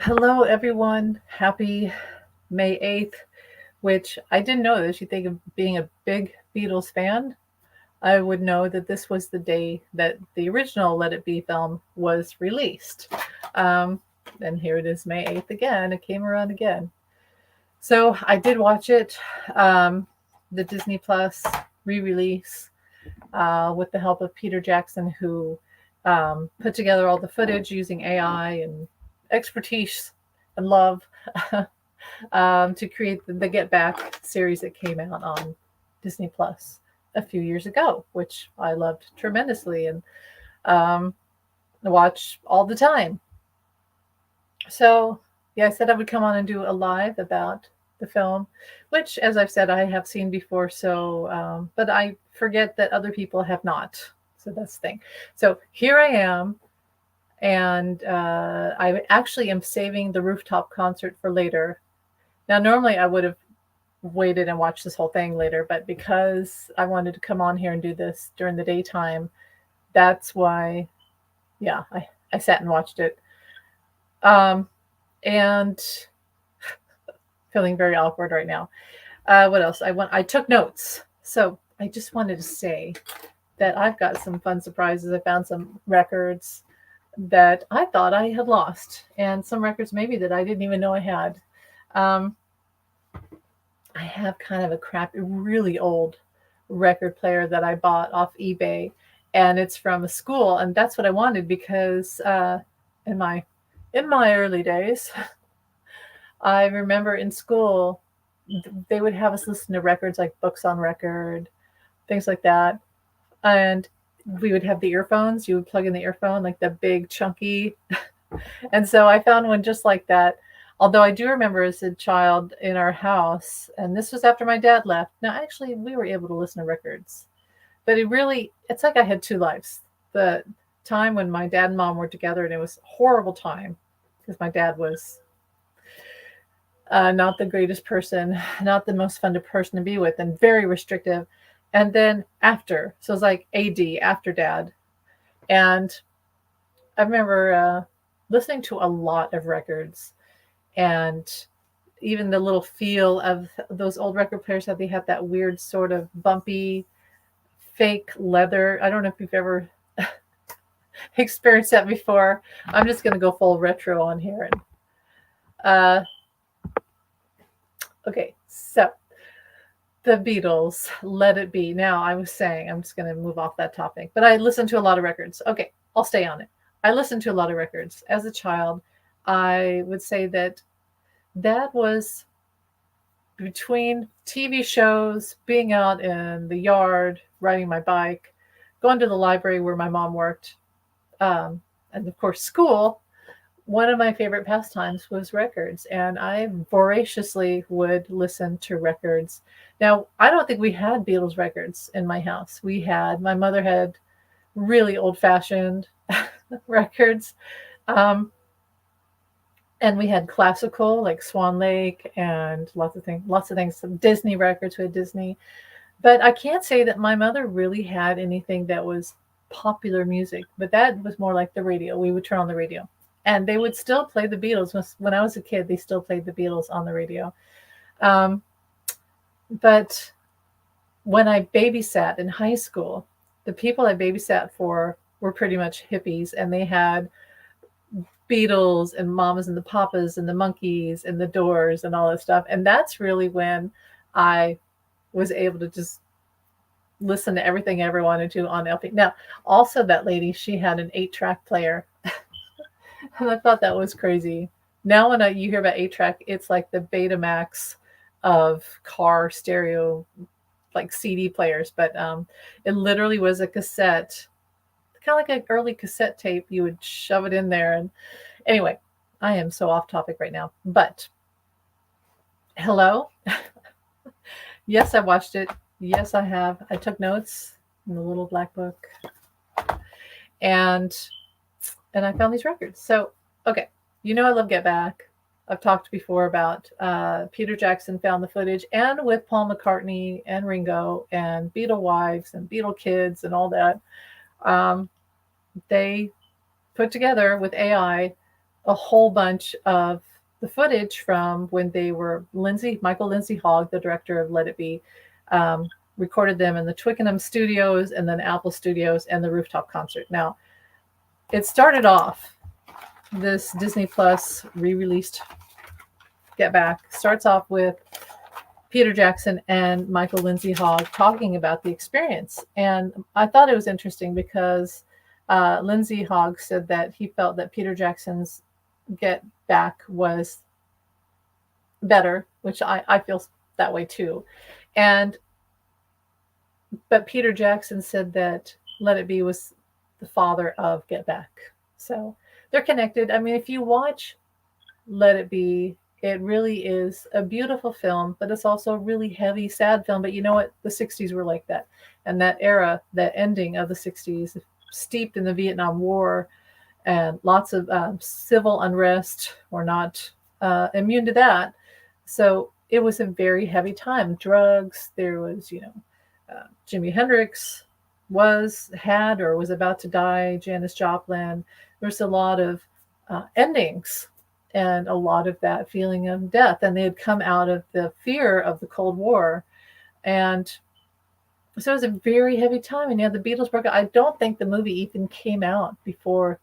Hello, everyone. Happy May 8th, which I didn't know this. You think of being a big Beatles fan, I would know that this was the day that the original Let It Be film was released. Um, and here it is, May 8th again. It came around again. So I did watch it, um, the Disney Plus re release, with the help of Peter Jackson, who put together all the footage using AI and expertise and love to create the Get Back series that came out on Disney Plus a few years ago, which I loved tremendously and um, watch all the time. So, yeah, I said I would come on and do a live about the film, which, as I've said, I have seen before. So, but I forget that other people have not. So that's the thing. So here I am, and I actually am saving the rooftop concert for later. Now, normally I would have waited and watched this whole thing later, but because I wanted to come on here and do this during the daytime, that's why, yeah, I sat and watched it. Um, and feeling very awkward right now. What else? I took notes. So I just wanted to say that I've got some fun surprises. I found some records that I thought I had lost, and some records maybe that I didn't even know I had. Um, I have kind of a crappy, really old record player that I bought off eBay, and it's from a school, and that's what I wanted because in my in my early days, I remember in school they would have us listen to records like Books on Record, things like that, and we would have the earphones. You would plug in the earphone, like the big chunky. And so I found one just like that. Although I do remember as a child in our house, and this was after my dad left. Now, actually, we were able to listen to records, but it's like I had two lives. The time when my dad and mom were together, and it was a horrible time because my dad was not the greatest person, not the most fun person to be with, and very restrictive. And then after, so it was like AD, after dad. And I remember listening to a lot of records, and even the little feel of those old record players, how they had that weird sort of bumpy fake leather. I don't know if you've ever experienced that before. I'm just going to go full retro on here. And uh, okay, so the Beatles, Let It Be. Now, I was saying, I'm just going to move off that topic, but I listened to a lot of records. Okay, I'll stay on it. I listened to a lot of records. As a child, I would say that that was between TV shows, being out in the yard, riding my bike, going to the library where my mom worked, and of course, school. One of my favorite pastimes was records, and I voraciously would listen to records. Now, I don't think we had Beatles records in my house. My mother had really old fashioned records. Um, and we had classical like Swan Lake and lots of things. Some Disney records. We had Disney, but I can't say that my mother really had anything that was popular music. But that was more like the radio. We would turn on the radio, and they would still play the Beatles. When I was a kid, they still played the Beatles on the radio. Um, but when I babysat in high school, the people I babysat for were pretty much hippies, and they had Beatles and Mamas and the Papas and the Monkees and the Doors and all that stuff. And that's really when I was able to just listen to everything I ever wanted to on LP. Now, also that lady, she had an 8-track player. And I thought that was crazy. Now when you hear about 8-track, it's like the Betamax of car stereo, like CD players. But it literally was a cassette, kind of like an early cassette tape. You would shove it in there. And anyway, I am so off topic right now. But hello. Yes, I watched it. Yes, I have. I took notes in the little black book, and I found these records. So, okay, I love Get Back. I've talked before about Peter Jackson found the footage, and with Paul McCartney and Ringo and Beatle wives and Beatle kids and all that, they put together with AI a whole bunch of the footage from when they were Michael Lindsay-Hogg, the director of Let It Be, um, recorded them in the Twickenham studios and then Apple Studios and the rooftop concert. Now, it started off, this Disney Plus re-released Get Back starts off with Peter Jackson and Michael Lindsay-Hogg talking about the experience. And I thought it was interesting because Lindsay-Hogg said that he felt that Peter Jackson's Get Back was better, which I feel that way too. But Peter Jackson said that Let It Be was the father of Get Back. So they're connected. I mean, if you watch Let It Be, it really is a beautiful film, but it's also a really heavy, sad film. But you know what? The 60s were like that. And that era, that ending of the 60s, steeped in the Vietnam War and lots of civil unrest. We're not immune to that. So it was a very heavy time. Drugs, there was, Jimi Hendrix had or was about to die, Janis Joplin. There's a lot of endings and a lot of that feeling of death. And they had come out of the fear of the Cold War. And so it was a very heavy time. And the Beatles broke up. I don't think the movie even came out before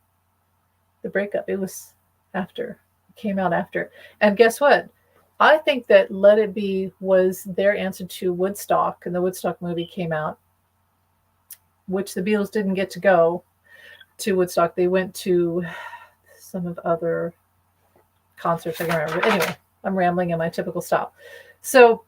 the breakup. It was after. It came out after. And guess what? I think that Let It Be was their answer to Woodstock, and the Woodstock movie came out, which the Beatles didn't get to go to Woodstock. They went to some of other concerts. I can't remember. Anyway, I'm rambling in my typical style. So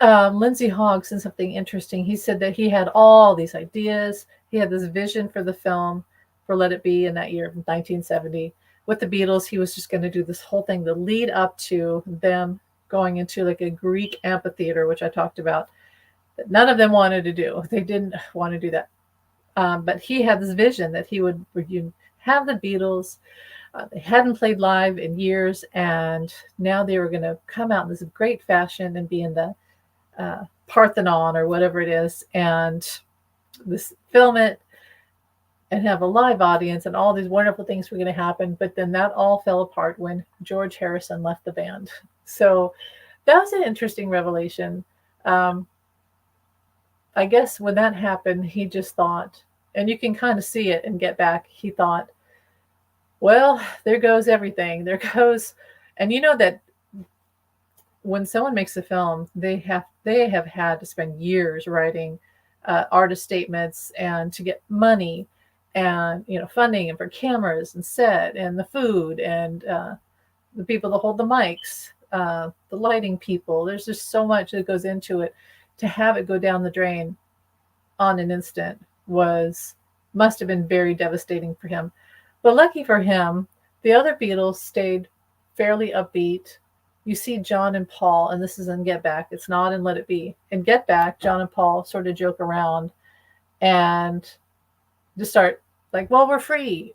Lindsay-Hogg said something interesting. He said that he had all these ideas. He had this vision for the film for Let It Be in that year, 1970. With the Beatles, he was just going to do this whole thing, the lead up to them going into like a Greek amphitheater, which I talked about, that none of them wanted to do. They didn't want to do that. But he had this vision that he would have the Beatles. They hadn't played live in years, and now they were going to come out in this great fashion and be in the Parthenon or whatever it is, and film it and have a live audience, and all these wonderful things were going to happen. But then that all fell apart when George Harrison left the band. So that was an interesting revelation. I guess when that happened, he just thought, and you can kind of see it and Get Back, he thought, well, there goes everything. There goes, and you know that when someone makes a film, they have had to spend years writing artist statements and to get money and funding and for cameras and set and the food and the people that hold the mics, the lighting people. There's just so much that goes into it. To have it go down the drain on an instant must have been very devastating for him. But lucky for him, the other Beatles stayed fairly upbeat. You see John and Paul, and this is in Get Back. It's not in Let It Be. In Get Back, John and Paul sort of joke around and just start like, well, we're free.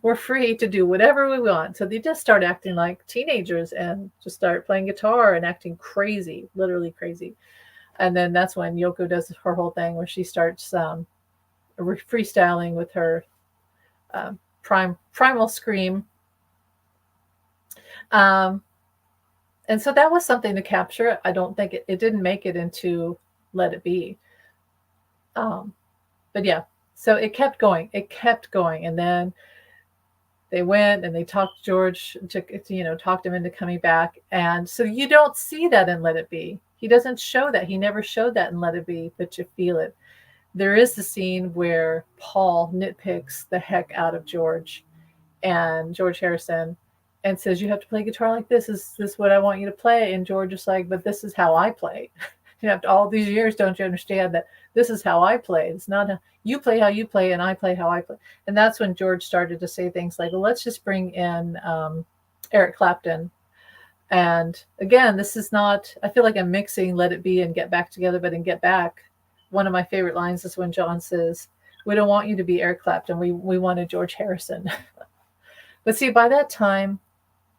We're free to do whatever we want. So they just start acting like teenagers and just start playing guitar and acting crazy, literally crazy. And then that's when Yoko does her whole thing where she starts freestyling with her primal scream. And so that was something to capture. I don't think it didn't make it into Let It Be. But yeah, so it kept going. And then they went and they talked George to, talked him into coming back. And so you don't see that in Let It Be. He doesn't show that. He never showed that in Let It Be, but you feel it. There is the scene where Paul nitpicks the heck out of George Harrison and says, you have to play guitar like this. Is this what I want you to play? And George is like, but this is how I play. After all these years, don't you understand that this is how I play? It's not you play how you play and I play how I play. And that's when George started to say things like, well, let's just bring in Eric Clapton. And again, this is not, I feel like I'm mixing Let It Be and Get Back together, but in Get Back, one of my favorite lines is when John says, we don't want you to be Eric Clapton. We wanted George Harrison. But see, by that time,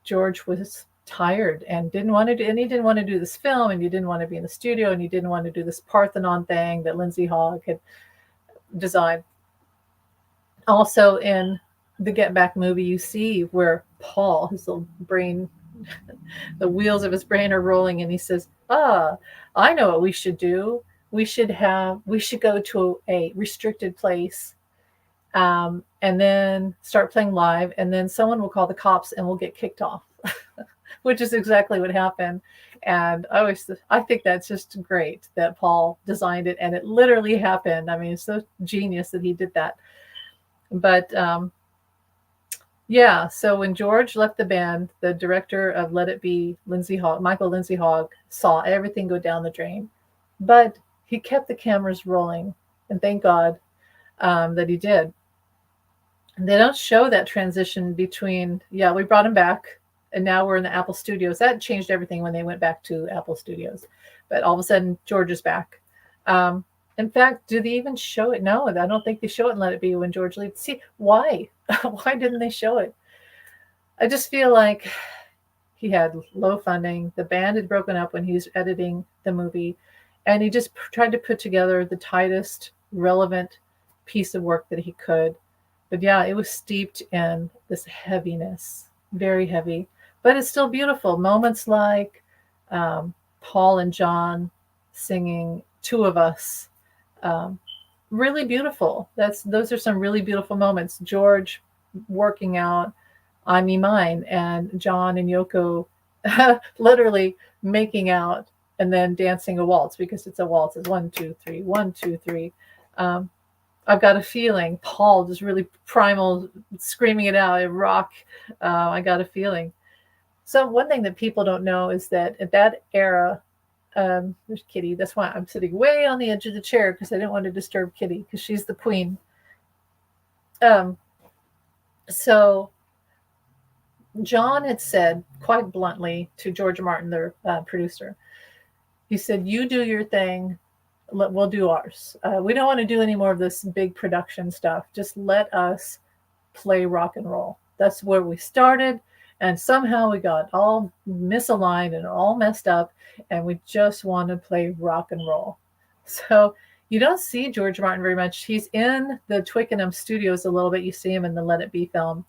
George was tired and didn't want to do this film, and he didn't want to be in the studio, and he didn't want to do this Parthenon thing that Lindsay-Hogg had designed. Also in the Get Back movie, you see where Paul, his little brain, the wheels of his brain are rolling, and he says, I know what we should do. We should go to a restricted place, and then start playing live, and then someone will call the cops and we'll get kicked off, which is exactly what happened. And I think that's just great that Paul designed it and it literally happened. I mean, it's so genius that he did that. But yeah, so when George left the band, the director of Let It Be, Michael Lindsay-Hogg, saw everything go down the drain. But he kept the cameras rolling, and thank God that he did. And they don't show that transition between, yeah, we brought him back, and now we're in the Apple Studios. That changed everything when they went back to Apple Studios. But all of a sudden, George is back. In fact, do they even show it? No, I don't think they show it in Let It Be when George leaves. See, why? Why didn't they show it? I just feel like he had low funding. The band had broken up when he was editing the movie, and he just tried to put together the tightest, relevant piece of work that he could. But yeah, it was steeped in this heaviness, very heavy, but it's still beautiful. Moments like Paul and John singing Two of Us, really beautiful. Those are some really beautiful moments. George working out I Me Mine, and John and Yoko literally making out and then dancing a waltz, because it's a waltz. It's 1, 2, 3, 1, 2, 3. I've Got a Feeling. Paul just really primal, screaming it out. Rock. I Got a Feeling. So one thing that people don't know is that at that era, there's Kitty. That's why I'm sitting way on the edge of the chair, because I didn't want to disturb Kitty, because she's the queen. So John had said quite bluntly to George Martin, their producer, he said, "You do your thing, we'll do ours. We don't want to do any more of this big production stuff. Just let us play rock and roll. That's where we started, and somehow we got all misaligned and all messed up, and we just want to play rock and roll." So you don't see George Martin very much. He's in the Twickenham studios a little bit. You see him in the Let It Be film,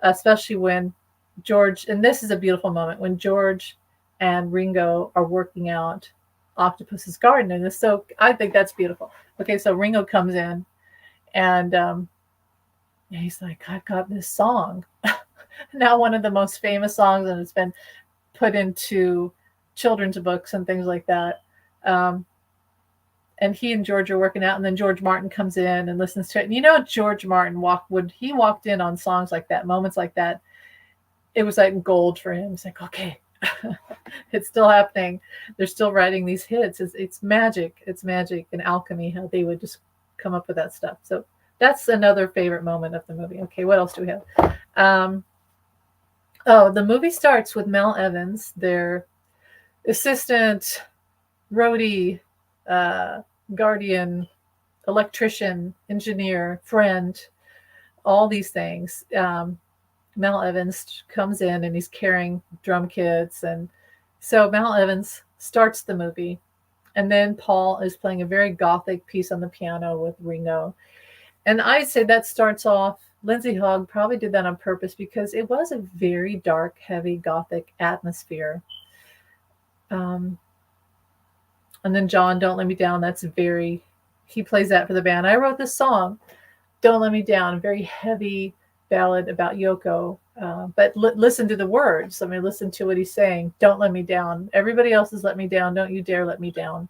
especially when George, and this is a beautiful moment, when George and Ringo are working out Octopus's Garden. And so I think that's beautiful. Okay, so Ringo comes in, and he's like, "I've got this song." Now one of the most famous songs, and it's been put into children's books and things like that. And he and George are working out, and then George Martin comes in and listens to it. And you know, George Martin walked in on songs like that, moments like that, it was like gold for him. It's like, okay, it's still happening. They're still writing these hits. It's magic. It's magic and alchemy, how they would just come up with that stuff. So that's another favorite moment of the movie. Okay, what else do we have? The movie starts with Mel Evans, their assistant, roadie, guardian, electrician, engineer, friend, all these things. Mel Evans comes in and he's carrying drum kits. And so Mel Evans starts the movie. And then Paul is playing a very gothic piece on the piano with Ringo. And I'd say that starts off, Lindsay-Hogg probably did that on purpose, because it was a very dark, heavy, gothic atmosphere. And then John, Don't Let Me Down, he plays that for the band. I wrote this song, Don't Let Me Down, a very heavy ballad about Yoko. But listen to the words. I mean, listen to what he's saying. Don't let me down. Everybody else has let me down. Don't you dare let me down.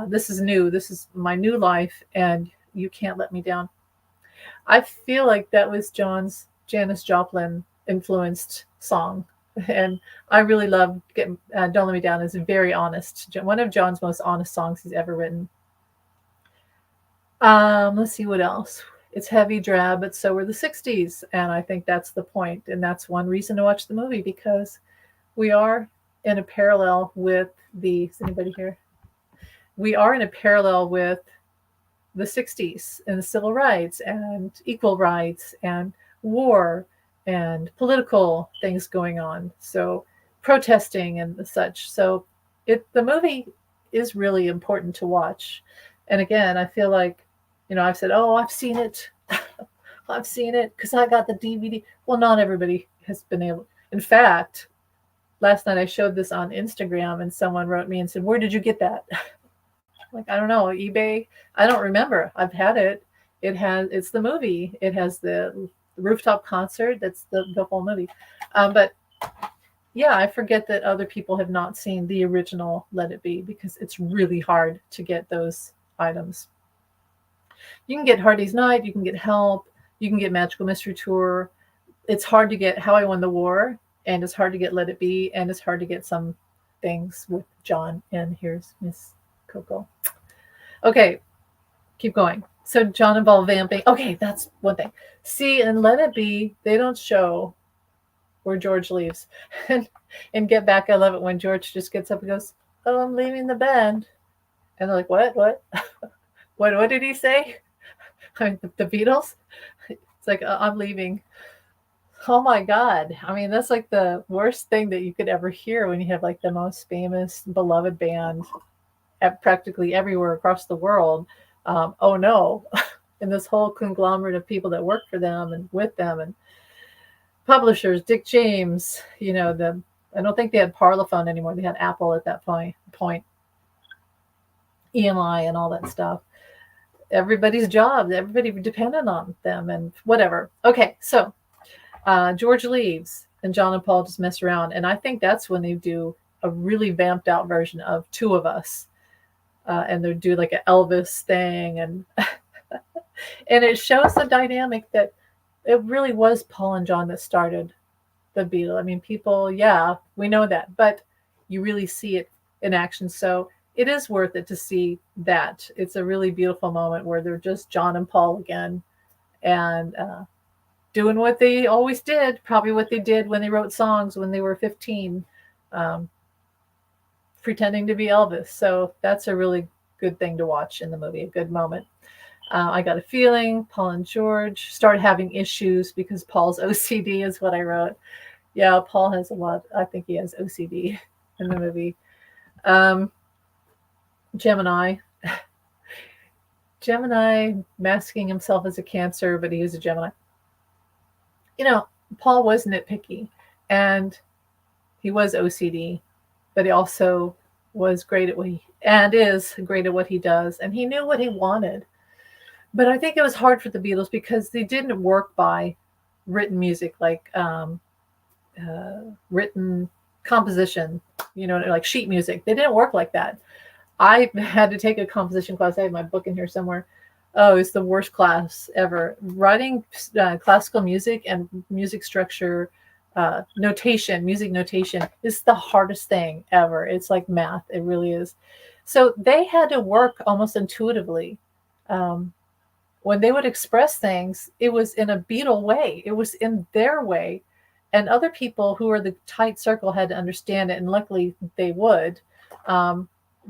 This is new. This is my new life, and you can't let me down. I feel like that was Janis Joplin influenced song. And I really love Don't Let Me Down. Is very honest. One of John's most honest songs he's ever written. Let's see what else. It's heavy, drab, but so were the 60s. And I think that's the point. And that's one reason to watch the movie, because we are in a parallel with is anybody here? We are in a parallel with the 60s and the civil rights and equal rights and war and political things going on. So protesting and such. So the movie is really important to watch. And again, I feel like, I've said, oh, I've seen it. I've seen it because I got the DVD. Well, not everybody has been able. In fact, last night I showed this on Instagram and someone wrote me and said, "Where did you get that?" Like, I don't know, eBay. I don't remember. I've had it. It's the movie. It has the rooftop concert. That's the whole movie. But yeah, I forget that other people have not seen the original Let It Be because it's really hard to get those items. You can get Hardy's Night, you can get Help, you can get Magical Mystery Tour. It's hard to get How I Won the War, and it's hard to get Let It Be, and it's hard to get some things with John. And here's Miss Coco. Okay, keep going. So John and Paul vamping. Okay, that's one thing. See, in Let It Be, they don't show where George leaves. And Get Back, I love it when George just gets up and goes, "Oh, I'm leaving the band." And they're like, "What? What did he say?" I mean, the Beatles? It's like, "I'm leaving." Oh my God. I mean, that's like the worst thing that you could ever hear when you have like the most famous, beloved band at practically everywhere across the world. Oh no. And this whole conglomerate of people that work for them and with them and publishers, Dick James, I don't think they had Parlophone anymore. They had Apple at that point, EMI and all that stuff. Everybody's jobs, everybody depended on them and whatever. Okay, so George leaves and John and Paul just mess around. And I think that's when they do a really vamped out version of Two of Us. And they do like an Elvis thing. And and it shows the dynamic that it really was Paul and John that started the Beatles. I mean, people, yeah, we know that, but you really see it in action. So it is worth it to see that. It's a really beautiful moment where they're just John and Paul again and doing what they always did, probably what they did when they wrote songs when they were 15, pretending to be Elvis. So that's a really good thing to watch in the movie, a good moment. I got a feeling Paul and George started having issues because Paul's OCD is what I wrote. Yeah, Paul has a lot. I think he has OCD in the movie. Gemini. Gemini masking himself as a Cancer, but he is a Gemini. Paul was nitpicky and he was OCD, but he also was great at is great at what he does. And he knew what he wanted. But I think it was hard for the Beatles because they didn't work by written music, like written composition, like sheet music. They didn't work like that. I had to take a composition class. I have my book in here somewhere. Oh, it's the worst class ever. Writing classical music and music structure, music notation is the hardest thing ever. It's like math. It really is. So they had to work almost intuitively. When they would express things, it was in a Beatle way. It was in their way. And other people who are the tight circle had to understand it. And luckily they would.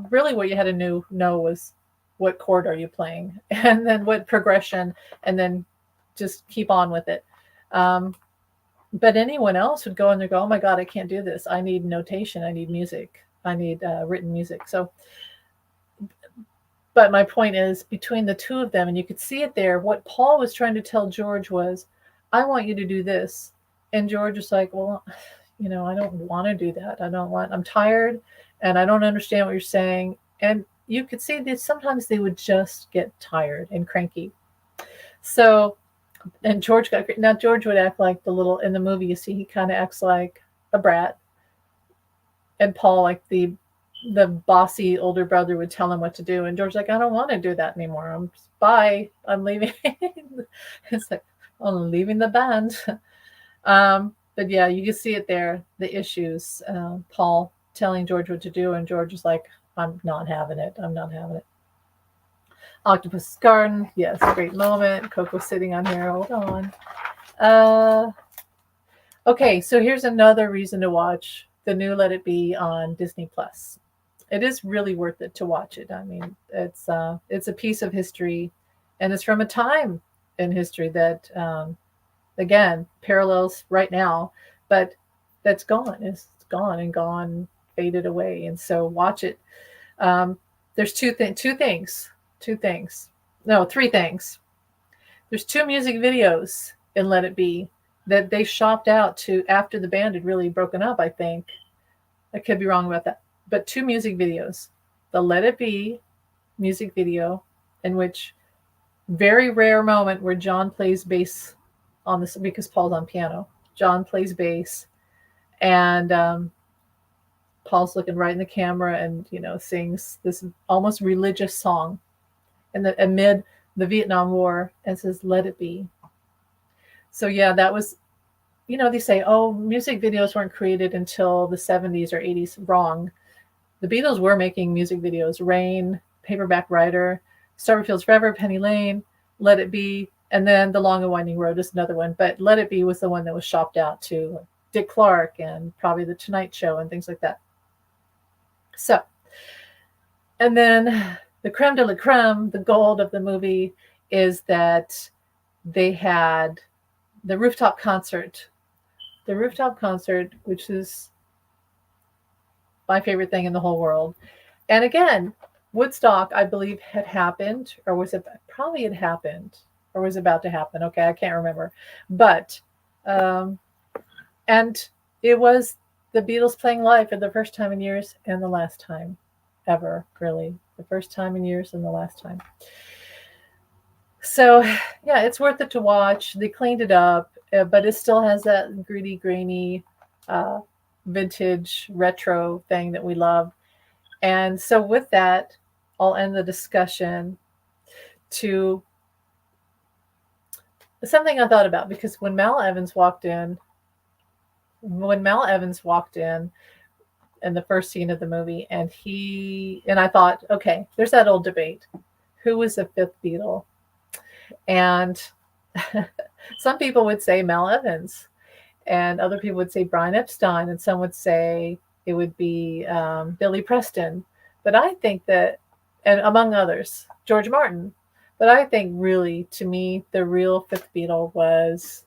Really what you had to know was what chord are you playing and then what progression and then just keep on with it. But anyone else would go and they go, "Oh my God, I can't do this. I need notation. I need music. I need written music." But my point is between the two of them, and you could see it there, what Paul was trying to tell George was, "I want you to do this." And George is like, "Well, I don't want to do that. I'm tired and I don't understand what you're saying." And you could see that sometimes they would just get tired and cranky. So, and George would act like in the movie, you see, he kind of acts like a brat. And Paul, like the bossy older brother, would tell him what to do. And George's like, "I don't want to do that anymore. Bye. I'm leaving." It's like, "I'm leaving the band." But yeah, you can see it there, the issues. Paul telling George what to do, and George is like, "I'm not having it. I'm not having it." Octopus Garden. Yes, great moment. Coco sitting on here. Hold on. Okay, so here's another reason to watch the new Let It Be on Disney Plus. It is really worth it to watch it. I mean, it's a piece of history, and it's from a time in history that, again, parallels right now, but that's gone. It's gone, faded away. And so watch it. There's three things. There's 2 music videos in Let It Be that they shopped out to after the band had really broken up, I think. I could be wrong about that. But 2 music videos. The Let It Be music video, in which very rare moment where John plays bass on this because Paul's on piano. John plays bass, and Paul's looking right in the camera and sings this almost religious song amid the Vietnam War and says "Let It Be." So yeah, that was they say, oh, music videos weren't created until the 70s or 80s. Wrong. The Beatles were making music videos. Rain, Paperback Writer, Strawberry Fields Forever, Penny Lane, Let It Be, and then The Long and Winding Road is another one. But Let It Be was the one that was shopped out to Dick Clark and probably The Tonight Show and things like that. So, and then the creme de la creme, the gold of the movie, is that they had the rooftop concert. The rooftop concert, which is my favorite thing in the whole world. And again, Woodstock, I believe, had happened, or was it probably had happened, or was about to happen. Okay, I can't remember. But, and it was the Beatles playing live for the first time in years and the last time ever, really. The first time in years and the last time. So, yeah, it's worth it to watch. They cleaned it up, but it still has that gritty, grainy, vintage, retro thing that we love. And so with that, I'll end the discussion to something I thought about, because when Mal Evans walked in the first scene of the movie, and I thought, okay, there's that old debate. Who was the fifth Beatle? And some people would say Mal Evans, and other people would say Brian Epstein, and some would say it would be Billy Preston. But I think that, and among others, George Martin. But I think really, to me, the real fifth Beatle was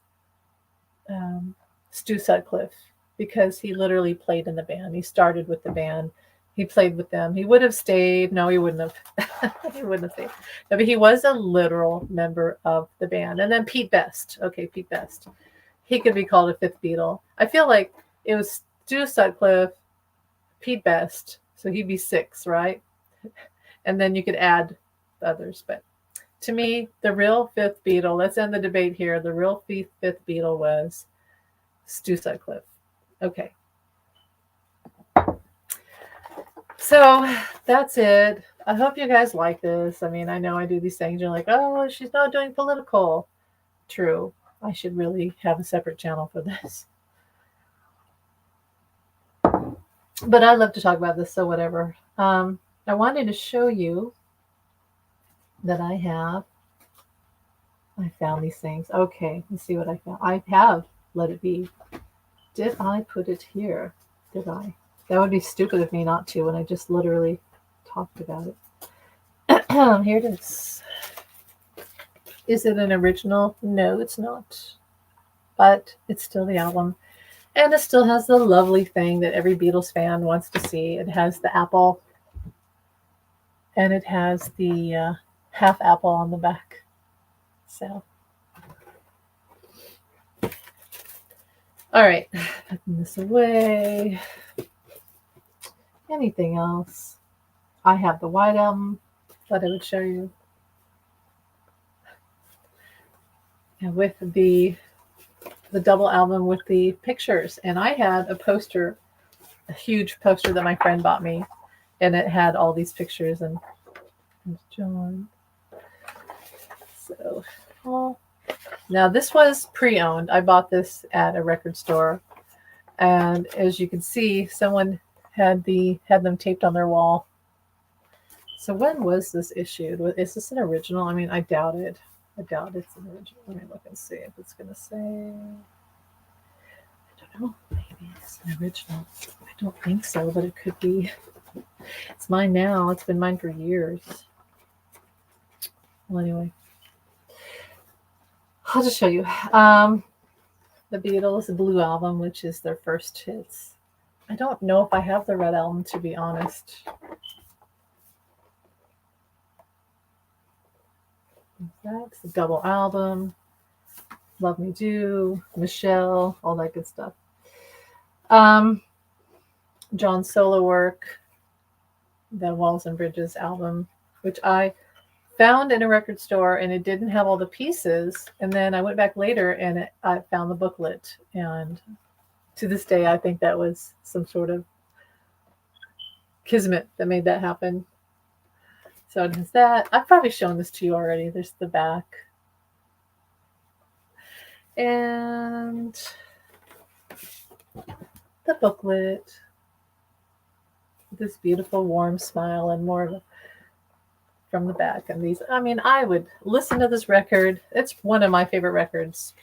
Stu Sutcliffe, because he literally played in the band. He started with the band. He played with them. He would have stayed. No, he wouldn't have. He wouldn't have stayed. No, but he was a literal member of the band. And then Pete Best. Okay, Pete Best. He could be called a fifth Beatle. I feel like it was Stu Sutcliffe, Pete Best. So he'd be 6, right? And then you could add others. But to me, the real fifth Beatle, let's end the debate here. The real fifth Beatle was Stu Sutcliffe. Okay. So that's it. I hope you guys like this. I mean, I know I do these things. You're like, oh, she's not doing political. True. I should really have a separate channel for this. But I love to talk about this, so whatever. I wanted to show you that I found these things. Okay, let's see what I found. I have Let It Be. Did I put it here? Did I? That would be stupid of me not to when I just literally talked about it. Here it is. Is it an original? No, it's not. But it's still the album. And it still has the lovely thing that every Beatles fan wants to see. It has the apple. And it has the half apple on the back. So. All right. Putting this away. Anything else? I have the white album that I would show you. And with the double album with the pictures. And I had a poster, a huge poster that my friend bought me. And it had all these pictures. And John. So, well, now this was pre-owned. I bought this at a record store. And as you can see, someone had them taped on their wall. So when was this issued? Is this an original? I mean, I doubt it. I doubt it's an original. Let me look and see if it's going to say. I don't know. Maybe it's an original. I don't think so, but it could be. It's mine now. It's been mine for years. Well, anyway. I'll just show you. The Beatles, the Blue Album, which is their first hits. I don't know if I have the Red Album, to be honest. That's a double album. Love Me Do, Michelle, all that good stuff. Um, John's solo work, the Walls and Bridges album, which I found in a record store, and it didn't have all the pieces. And then I went back later and I found the booklet. And to this day, I think that was some sort of kismet that made that happen. So it has that. I've probably shown this to you already. There's the back. And the booklet. This beautiful warm smile and more from the back. And these, I mean, I would listen to this record. It's one of my favorite records.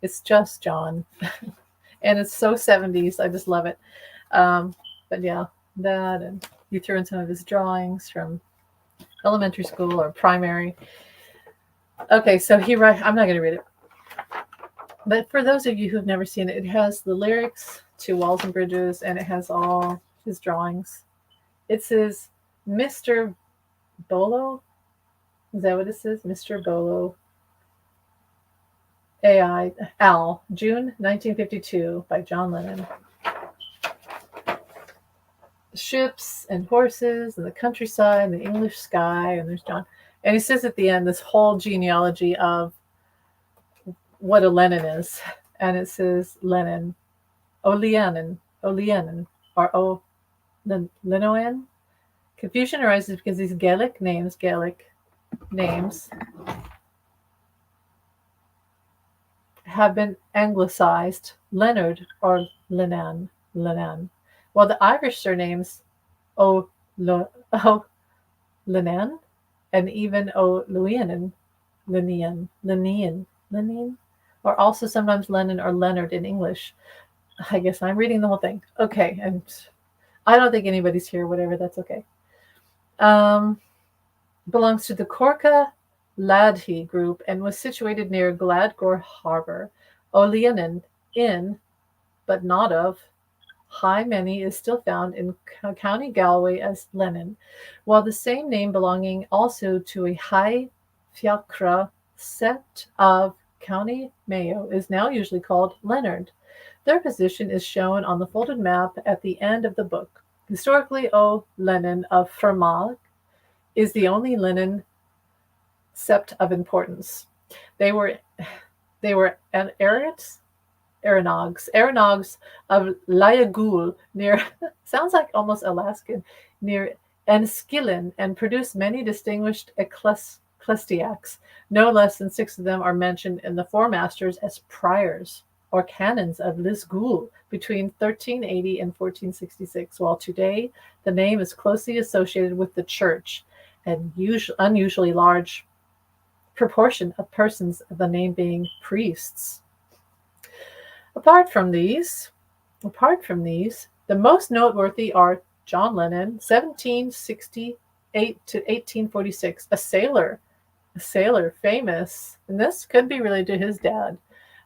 It's just John. And it's so 70s. I just love it. But yeah, that, and he threw in some of his drawings from elementary school or primary. Okay, so I'm not going to read it. But for those of you who've never seen it, it has the lyrics to Walls and Bridges, and it has all his drawings. It says Mr. Bolo. Is that what it says? Mr. Bolo. Al, June 1952, by John Lennon. Ships and horses and the countryside and the English sky, and there's John. And he says at the end this whole genealogy of what a Lennon is. And it says Lennon, Oleanin, or Lenoan. Confusion arises because these Gaelic names have been anglicized, Leonard or Lennon, while the Irish surnames Lennon and even O'Luanan, or also sometimes Lennon or Leonard in English. I guess I'm reading the whole thing. Okay, and I don't think anybody's here, whatever, that's okay. Belongs to the Corca Ladhi group and was situated near Gladgore Harbour. Oleanan in, but not of, High Many is still found in County Galway as Lennon, while the same name belonging also to a High Fiachra sept of County Mayo is now usually called Leonard. Their position is shown on the folded map at the end of the book. Historically, Lennon of Fermagh is the only Lennon sept of importance. They were Aeronags of Lyagul near, sounds like almost Alaskan, near Enniskillen, and produced many distinguished ecclesiastics. No less than 6 of them are mentioned in the Four Masters as priors or canons of Lisgul between 1380 and 1466, while today the name is closely associated with the church, and unusually large proportion of persons of the name being priests. Apart from these, the most noteworthy are John Lennon, 1768 to 1846, a sailor famous, and this could be related to his dad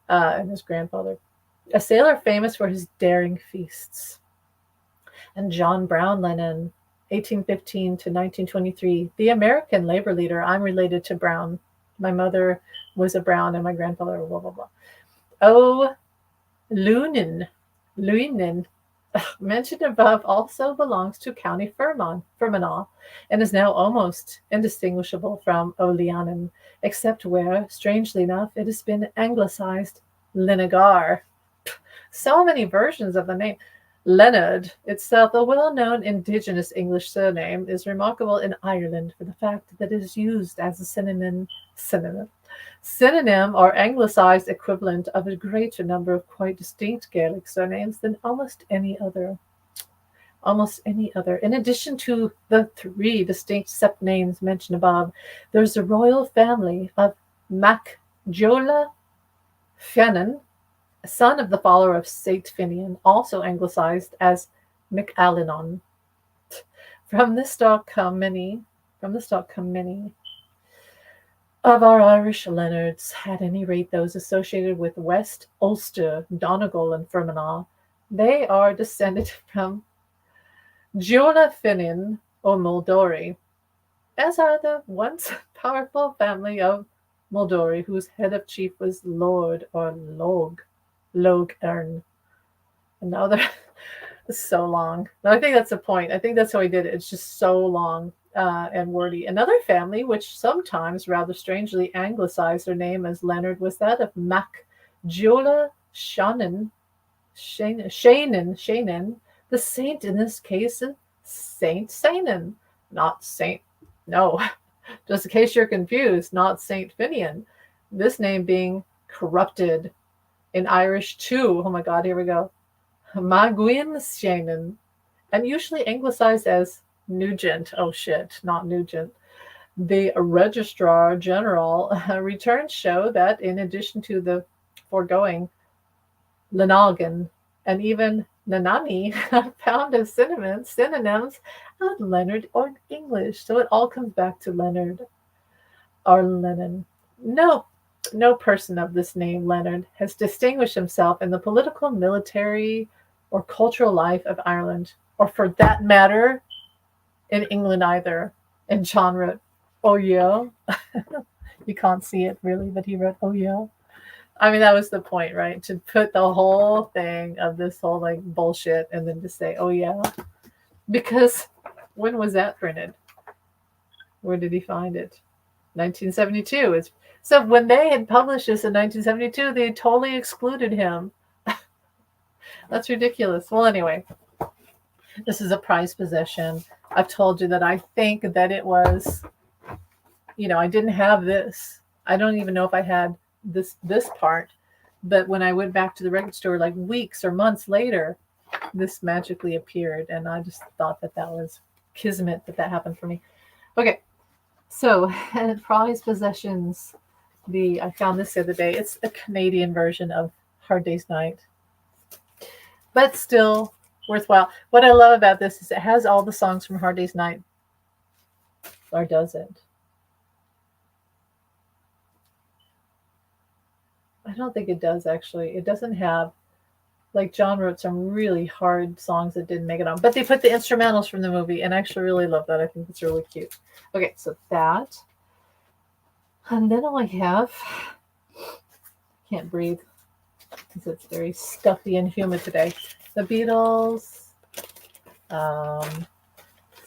and his grandfather, a sailor famous for his daring feasts. And John Brown Lennon, 1815 to 1923, the American labor leader. I'm related to Brown. My mother was a Brown and my grandfather, blah, blah, blah. Luinen, mentioned above, also belongs to County Fermanagh, and is now almost indistinguishable from Oleanan, except where, strangely enough, it has been anglicized Linnegar. So many versions of the name. Leonard itself, a well-known indigenous English surname, is remarkable in Ireland for the fact that it is used as a synonym or anglicized equivalent of a greater number of quite distinct Gaelic surnames than almost any other. In addition to the 3 distinct sept names mentioned above, there's the royal family of MacJola Fiannan, son of the follower of Saint Finian, also anglicized as McAllinon. From this stock come many of our Irish Leonards, at any rate those associated with West Ulster, Donegal, and Fermanagh. They are descended from Jola Finnan or Moldori, as are the once powerful family of Moldori, whose head of chief was Lord or Log Ern. And now they're so long. But I think that's the point. I think that's how he did it. It's just so long and wordy. Another family, which sometimes rather strangely anglicized their name as Leonard, was that of Mac Jula Shannon, the saint in this case, Saint Sainan, not Saint. No, just in case you're confused, not Saint Finian. This name being corrupted in Irish too. Oh my God, here we go. Maguin Shannon, and usually anglicized as Nugent. Oh shit, not Nugent. The Registrar General returns show that in addition to the foregoing, Lenoghan and even Nanani found as synonyms of Leonard or English. So it all comes back to Leonard or Lennon. No person of this name, Leonard, has distinguished himself in the political, military, or cultural life of Ireland, or for that matter, in England either. And John wrote, oh yeah. You can't see it really, but he wrote, oh yeah. I mean, that was the point, right? To put the whole thing of this whole like bullshit and then to say, oh yeah. Because when was that printed? Where did he find it? 1972. So when they had published this in 1972, they totally excluded him. That's ridiculous. Well, anyway, this is a prized possession. I've told you that I think that it was, I didn't have this. I don't even know if I had this part. But when I went back to the record store like weeks or months later, this magically appeared. And I just thought that was kismet that happened for me. Okay. So, prized possessions. I found this the other day. It's a Canadian version of Hard Day's Night, but still worthwhile. What I love about this is it has all the songs from Hard Day's Night, or does it? I don't think it does actually. It doesn't have, like John wrote some really hard songs that didn't make it on, but they put the instrumentals from the movie, and I actually really love that. I think it's really cute. Okay, so that. And then I have, can't breathe because it's very stuffy and humid today. The Beatles.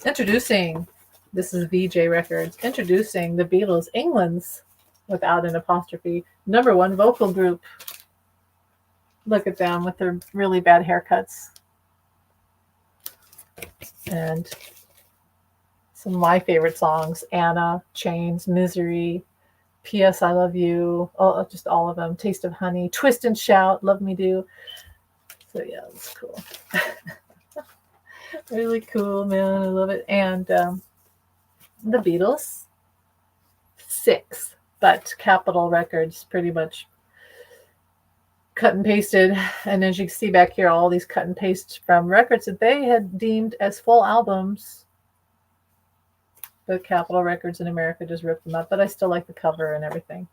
Introducing, this is VJ Records, introducing the Beatles, England's, without an apostrophe, #1 vocal group. Look at them with their really bad haircuts. And some of my favorite songs, Anna, Chains, Misery, P.S. I Love You, just all of them. Taste of Honey, Twist and Shout, Love Me Do. So yeah, that's cool. Really cool, man. I love it. And the Beatles, 6, but Capitol Records pretty much cut and pasted. And as you can see back here, all these cut and paste from records that they had deemed as full albums. But Capitol Records in America just ripped them up. But I still like the cover and everything.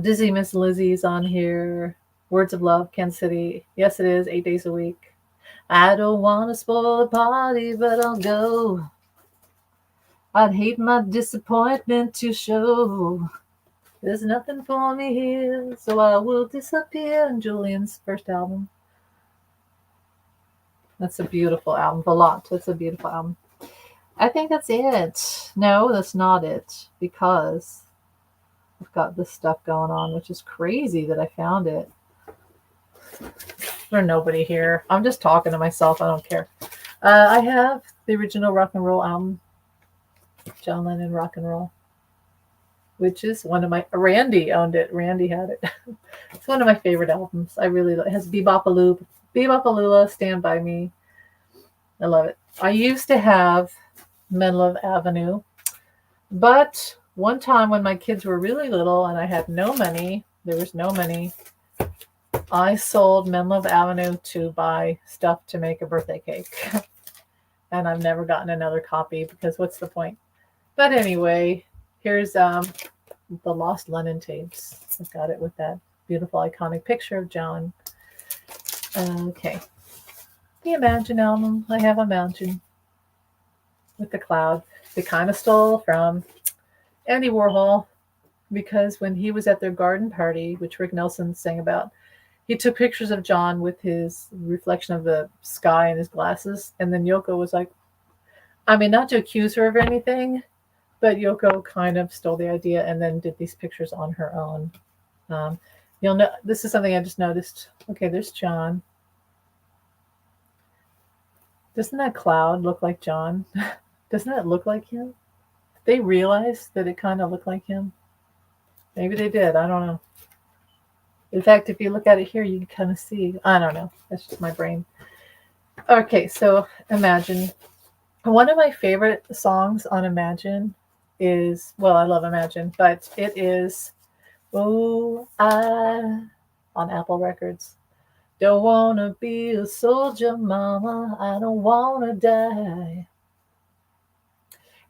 Dizzy Miss Lizzie's on here. Words of Love, Kansas City. Yes, it is. 8 days a week. I don't want to spoil the party, but I'll go. I'd hate my disappointment to show. There's nothing for me here, so I will disappear. And Julian's first album. That's a beautiful album. Volant. That's a beautiful album. I think that's it. No, that's not it. Because I've got this stuff going on, which is crazy that I found it. There's nobody here. I'm just talking to myself. I don't care. I have the original rock and roll album. John Lennon Rock and Roll. Which is one of my... Randy owned it. Randy had it. It's one of my favorite albums. I really love it. It has Bebopalula, Stand By Me. I love it. I used to have Menlove Avenue. But one time when my kids were really little and I had no money, there was no money, I sold Menlove Avenue to buy stuff to make a birthday cake. And I've never gotten another copy because what's the point? But anyway, here's the Lost Lennon tapes. I've got it with that beautiful iconic picture of John. Okay. The Imagine album. I have Imagine with the cloud. they kind of stole from Andy Warhol, because when he was at their garden party, which Rick Nelson sang about, he took pictures of John with his reflection of the sky in his glasses. And then Yoko was like, I mean, not to accuse her of anything, but Yoko kind of stole the idea and then did these pictures on her own. You'll know this is something I just noticed. Okay, there's John. Doesn't that cloud look like John? Doesn't it look like him? They realized that it kind of looked like him. Maybe they did. I don't know. In fact, if you look at it here, you can kind of see. I don't know. That's just my brain. Okay, so Imagine. One of my favorite songs on Imagine is, well, I love Imagine, but it is Oh, I on Apple Records. Don't wanna be a soldier, mama. I don't wanna die.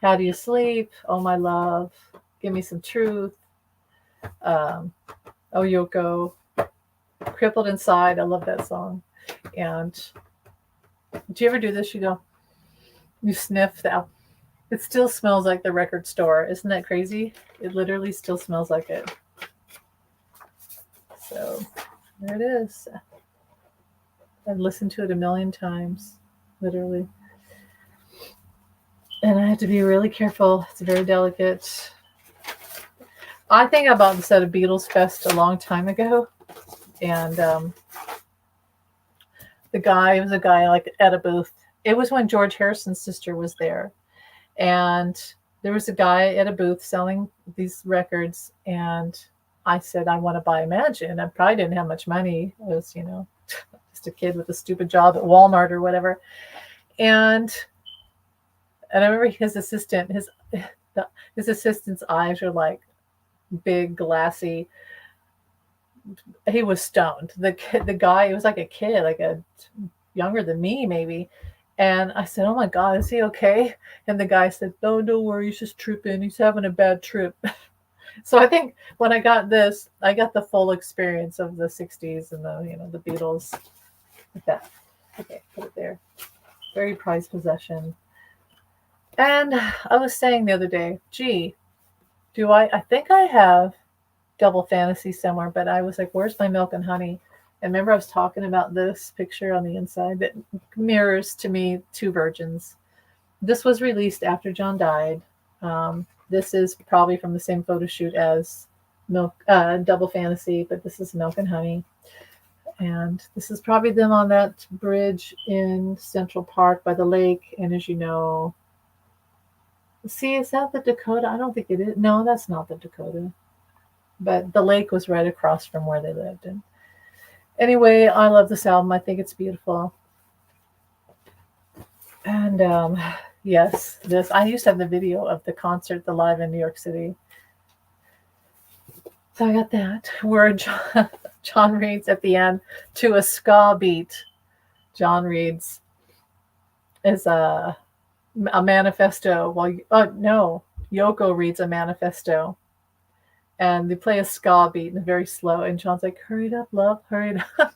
How do you sleep? Oh, my love. Give me some truth. Oh, Yoko. Crippled Inside. I love that song. And do you ever do this? You sniff the album. It still smells like the record store. Isn't that crazy? It literally still smells like it. So there it is. I've listened to it a million times, literally. And I have to be really careful. It's very delicate. I think I bought this at a Beatles Fest a long time ago. And it was a guy like at a booth. It was when George Harrison's sister was there. And there was a guy at a booth selling these records. And I said, I want to buy Imagine. I probably didn't have much money. I was, just a kid with a stupid job at Walmart or whatever. And I remember his assistant's eyes were like big, glassy. He was stoned. The guy, it was like a kid, like a younger than me, maybe. And I said, oh my God, is he okay? And the guy said, no, don't worry, he's just tripping. He's having a bad trip. So I think when I got this, I got the full experience of the 60s and the Beatles. Like that. Okay, put it there. Very prized possession. And I was saying the other day, gee, I think I have Double Fantasy somewhere, but I was like, where's my Milk and Honey? And remember I was talking about this picture on the inside that mirrors to me Two Virgins. This was released after John died. This is probably from the same photo shoot as Double Fantasy, but this is Milk and Honey. And this is probably them on that bridge in Central Park by the lake. And as you know, see, is that the Dakota? I don't think it is. No, that's not the Dakota. But the lake was right across from where they lived. And anyway, I love this album. I think it's beautiful. And yes, I used to have the video of the concert, the live in New York City. So I got that, where John reads at the end to a ska beat. John reads is a manifesto. Yoko reads a manifesto. And they play a ska beat and very slow. And John's like, hurry it up, love, hurry it up.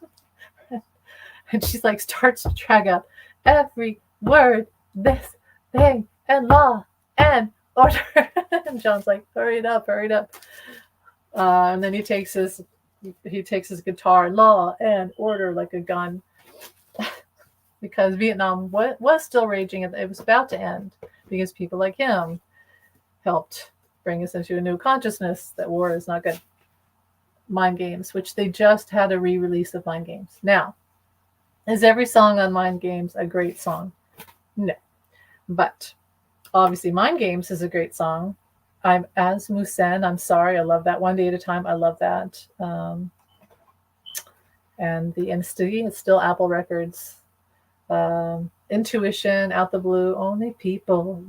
And she's like, starts to drag out every word, this thing, and law, and order. And John's like, hurry it up, hurry it up. And then he takes his guitar, law and order, like a gun. Because Vietnam was still raging. It was about to end because people like him helped bring us into a new consciousness that war is not good. Mind Games, which they just had a re-release of Mind Games. Now, is every song on Mind Games a great song? No. But obviously Mind Games is a great song. I'm As Musen. I'm sorry. I love that. One Day at a Time. I love that. And the Instiggy, it's still Apple Records. Intuition, Out the Blue, Only People.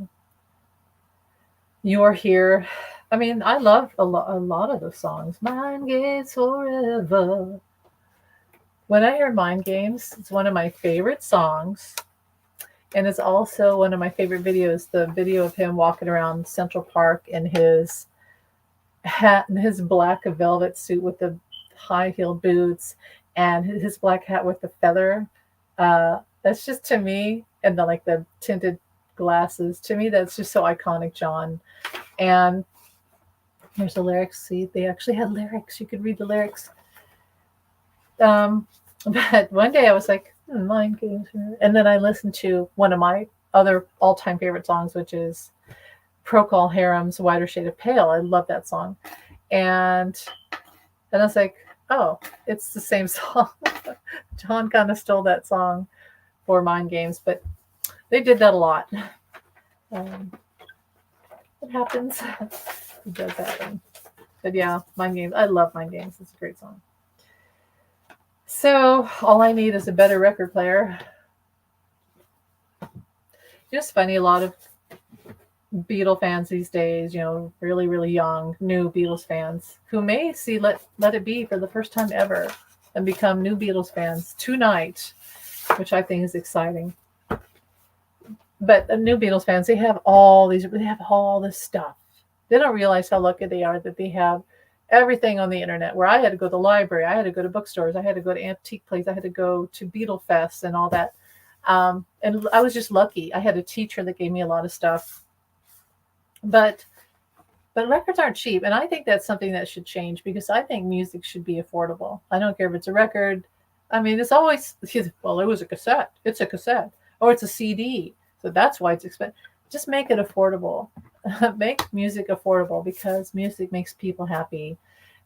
You're Here. I mean, I love a lot of those songs. Mind Games Forever. When I hear Mind Games, it's one of my favorite songs. And it's also one of my favorite videos, the video of him walking around Central Park in his hat and his black velvet suit with the high-heeled boots and his black hat with the feather. That's just, to me, and the tinted glasses. To me, that's just so iconic, John. And there's the lyrics. See, they actually had lyrics. You could read the lyrics. Um, but one day I was like, mind games. And then I listened to one of my other all-time favorite songs, which is Procol Harum's Wider Shade of Pale. I love that song. And I was like, oh, it's the same song. John kind of stole that song for Mind Games, but they did that a lot. It happens. It does happen. But yeah, Mind Games. I love Mind Games. It's a great song. So all I need is a better record player. Just funny, a lot of Beatle fans these days, really, really young, new Beatles fans who may see Let It Be for the first time ever and become new Beatles fans tonight, which I think is exciting. But the new Beatles fans, they have all this stuff. They don't realize how lucky they are that they have everything on the internet, where I had to go to the library, I had to go to bookstores, I had to go to antique places, I had to go to Beatle Fest and all that. And I was just lucky. I had a teacher that gave me a lot of stuff. But records aren't cheap, and I think that's something that should change, because I think music should be affordable. I don't care if it's a record. I mean, it's always, well, it was a cassette. It's a cassette. Or it's a CD. So that's why it's expensive. Just make it affordable. Make music affordable, because music makes people happy.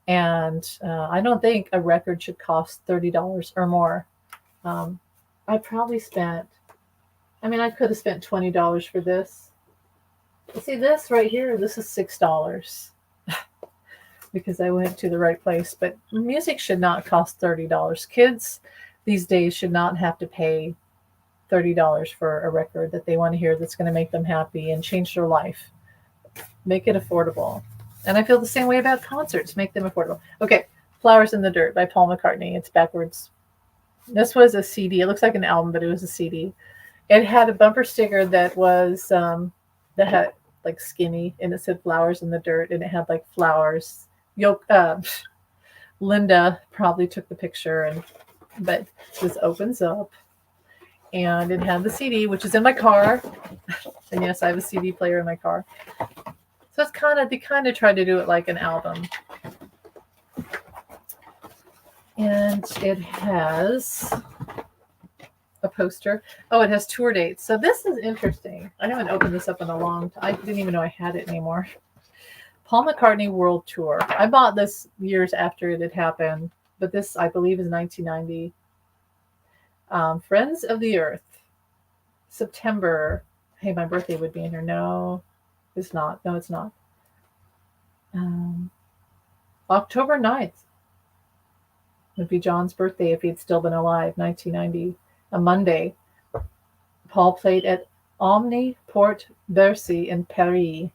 And I don't think a record should cost $30 or more. I probably I could have spent $20 for this. See this right here? This is $6 because I went to the right place. But music should not cost $30. Kids these days should not have to pay $30 for a record that they want to hear that's going to make them happy and change their life. Make it affordable. And I feel the same way about concerts. Make them affordable. Okay, Flowers in the Dirt by Paul McCartney. It's backwards. This was a CD. It looks like an album, but it was a CD. It had a bumper sticker that was that had like skinny, and it said Flowers in the Dirt, and it had like flowers. Linda probably took the picture, but this opens up, and it had the CD, which is in my car. And yes, I have a CD player in my car. So it's they kind of tried to do it like an album. And it has a poster. Oh, it has tour dates. So this is interesting. I haven't opened this up in a long time. I didn't even know I had it anymore. Paul McCartney World Tour. I bought this years after it had happened, but this, I believe, is 1990. Friends of the Earth. September. Hey, my birthday would be in here. No, it's not. No, it's not. October 9th would be John's birthday if he'd still been alive, 1990. A Monday. Paul played at Omni Port Bercy in Paris.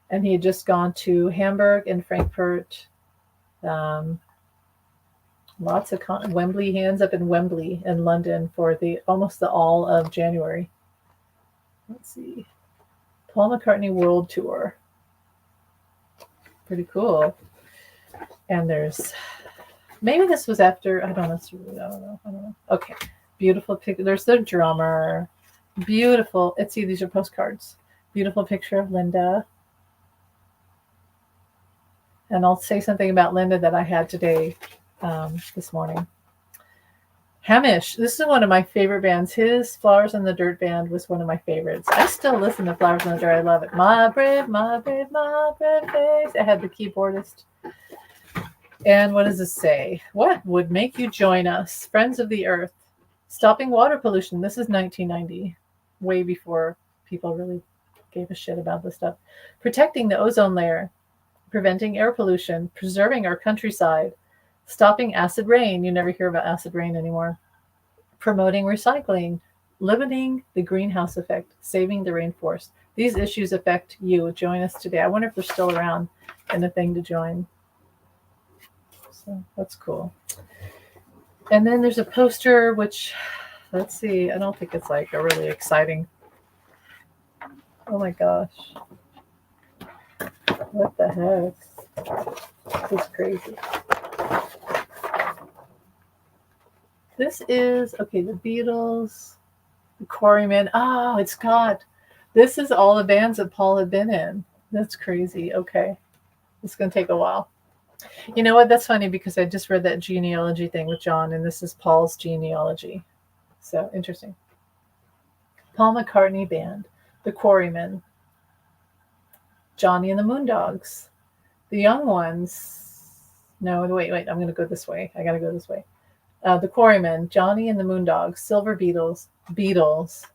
And he had just gone to Hamburg and Frankfurt. Lots of Wembley. He ends up in Wembley in London for almost all of January. Let's see. Paul McCartney World Tour. Pretty cool. And maybe this was after, I don't know. Okay. Beautiful picture. There's the drummer. Beautiful. These are postcards. Beautiful picture of Linda. And I'll say something about Linda that I had today, this morning. Hamish, this is one of my favorite bands. His Flowers in the Dirt band was one of my favorites. I still listen to Flowers in the Dirt. I love it. My brave face. I had the keyboardist. And what does it say? What would make you join us? Friends of the Earth. Stopping water pollution. This is 1990. Way before people really gave a shit about this stuff. Protecting the ozone layer. Preventing air pollution. Preserving our countryside. Stopping acid rain. You never hear about acid rain anymore. Promoting recycling. Limiting the greenhouse effect. Saving the rainforest. These issues affect you. Join us today. I wonder if they're still around and a thing to join. So that's cool. And then there's a poster, which, let's see, I don't think it's like a really exciting. Oh my gosh. What the heck? This is crazy. This is, okay, the Beatles, the Quarrymen. Oh, it's got This is all the bands that Paul had been in. That's crazy. Okay. It's going to take a while. You know what? That's funny because I just read that genealogy thing with John, and this is Paul's genealogy. So interesting. Paul McCartney Band, The Quarrymen, Johnny and the Moondogs, The Young Ones. No, wait. I'm going to go this way. I got to go this way. The Quarrymen, Johnny and the Moondogs, Silver Beatles, Beatles.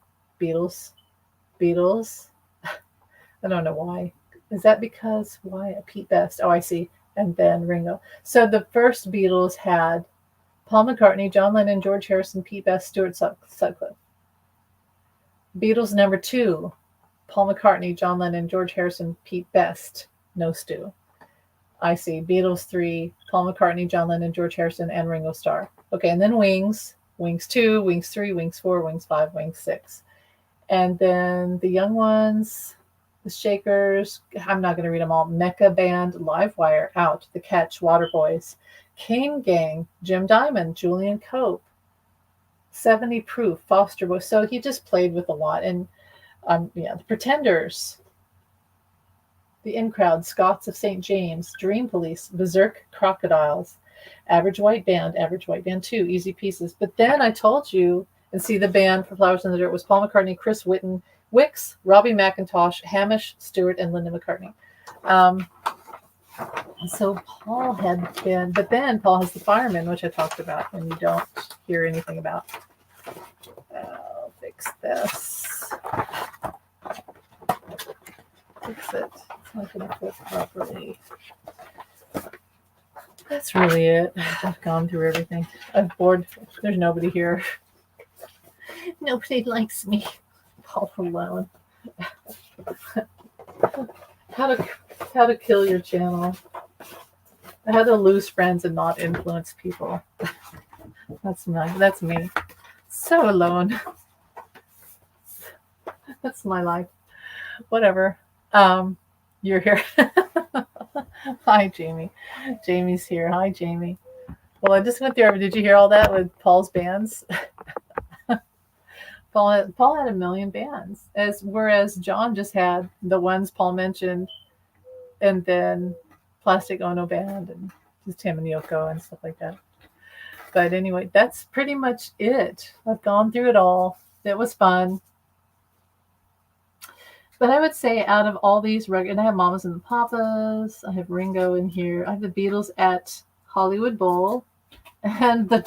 I don't know why. Is that because why? Pete Best. Oh, I see. And then Ringo. So the first Beatles had Paul McCartney, John Lennon, George Harrison, Pete Best, Stuart Sutcliffe. Beatles number 2, Paul McCartney, John Lennon, George Harrison, Pete Best. No Stu. I see. Beatles 3, Paul McCartney, John Lennon, George Harrison, and Ringo Starr. Okay, and then Wings. Wings 2, Wings 3, Wings 4, Wings 5, Wings 6. And then the Young Ones, the Shakers, I'm not going to read them all. Mecca Band, Livewire, Out, The Catch, Waterboys, Kane Gang, Jim Diamond, Julian Cope, 70 Proof, Foster Boys. So he just played with a lot. And the Pretenders, the In Crowd, Scots of St. James, Dream Police, Berserk Crocodiles, Average White Band 2, Easy Pieces. But then I told you, and see the band for Flowers in the Dirt was Paul McCartney, Chris Whitten, Wicks, Robbie McIntosh, Hamish Stewart, and Linda McCartney. So Paul had been, but then Paul has the Firemen, which I talked about, and you don't hear anything about. I'll fix this. Fix it. It's not going to fit properly. That's really it. I've gone through everything. I'm bored. There's nobody here. Nobody likes me. All alone. How to kill your channel. How to lose friends and not influence people. That's me. So alone. That's my life. Whatever. You're here. Hi, Jamie. Jamie's here. Hi, Jamie. Well, I just went through. Did you hear all that with Paul's bands? Paul had a million bands, whereas John just had the ones Paul mentioned, and then Plastic Ono Band, and just him and Yoko and stuff like that. But anyway, that's pretty much it. I've gone through it all. It was fun. But I would say out of all these and I have Mamas and the Papas, I have Ringo in here, I have the Beatles at Hollywood Bowl, and the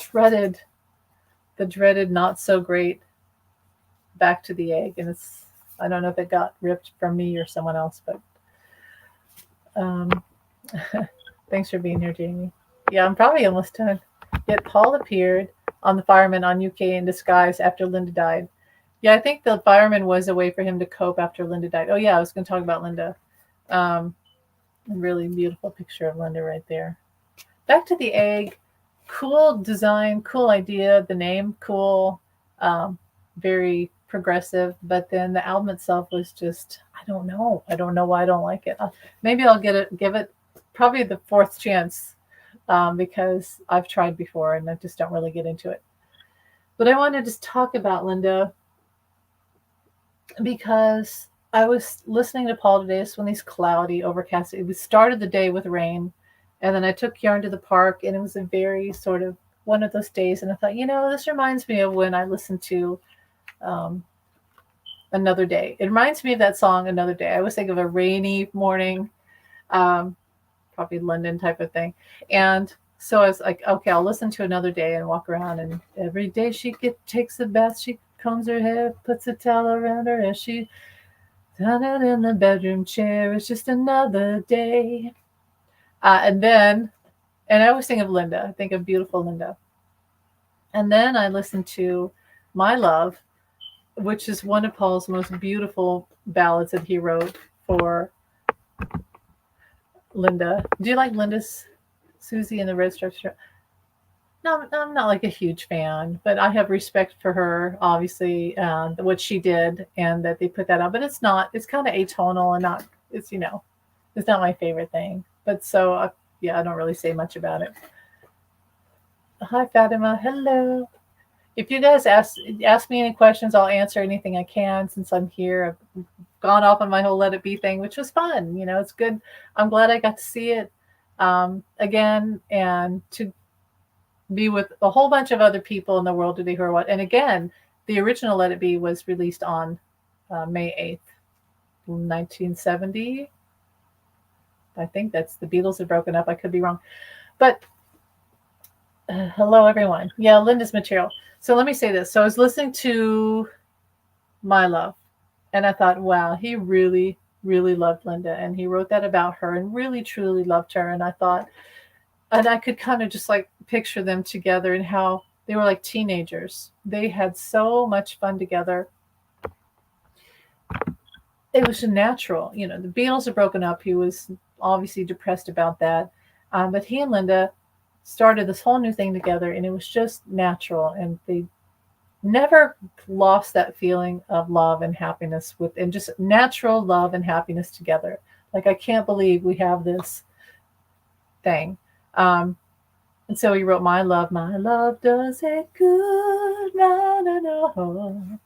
dreaded not so great Back to the Egg. And I don't know if it got ripped from me or someone else, but thanks for being here, Jamie. Yeah, I'm probably almost done. Yet Paul appeared on the Fireman on UK in disguise after Linda died. Yeah, I think the Fireman was a way for him to cope after Linda died. Oh yeah, I was going to talk about Linda. A really beautiful picture of Linda right there. Back to the Egg. Cool design, cool idea. The name, cool. Very progressive. But then the album itself was just, I don't know why I don't like it. Maybe I'll give it probably the 4th chance because I've tried before and I just don't really get into it. But I wanted to talk about Linda because I was listening to Paul today. It's when he's cloudy, overcast. We started the day with rain, and then I took Yarn to the park, and it was a very sort of one of those days. And I thought, this reminds me of when I listened to Another Day. It reminds me of that song, Another Day. I always think of a rainy morning, probably London type of thing. And so I was like, okay, I'll listen to Another Day and walk around. And every day she takes a bath, she combs her hair, puts a towel around her as she done it in the bedroom chair. It's just another day. And I always think of Linda. I think of beautiful Linda. And then I listened to My Love, which is one of Paul's most beautiful ballads that he wrote for Linda. Do you like Linda's Susie and the Red Stripes? No, I'm not like a huge fan, but I have respect for her, obviously, what she did and that they put that out. But it's kind of atonal and it's not my favorite thing. But so, I don't really say much about it. Hi, Fatima. Hello. if you guys ask me any questions, I'll answer anything I can since I'm here. I've gone off on my whole Let It Be thing, which was fun. It's good. I'm glad I got to see it again, and to be with a whole bunch of other people in the world today who are what. And again, the original Let It Be was released on May 8th, 1970. I think that's the Beatles had broken up. I could be wrong. But hello, everyone. Yeah, Linda's material. So let me say this. So I was listening to My Love, and I thought, wow, he really, really loved Linda. And he wrote that about her and really, truly loved her. And I thought, and I could kind of just like picture them together and how they were like teenagers. They had so much fun together. It was natural. The Beatles had broken up. He was obviously depressed about that. But he and Linda started this whole new thing together, and it was just natural. And they never lost that feeling of love and happiness and just natural love and happiness together. Like, I can't believe we have this thing. And so he wrote My Love does it good, no, no, no.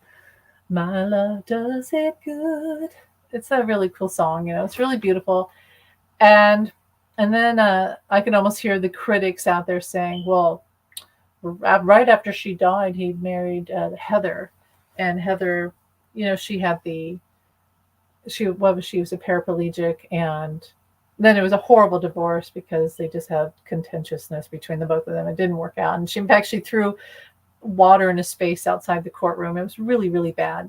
My love does it good. It's a really cool song, it's really beautiful. And then I can almost hear the critics out there saying, well, right after she died, he married Heather. And Heather, she was a paraplegic, and then it was a horrible divorce because they just had contentiousness between the both of them. It didn't work out. And in fact, she threw water in his face outside the courtroom. It was really, really bad.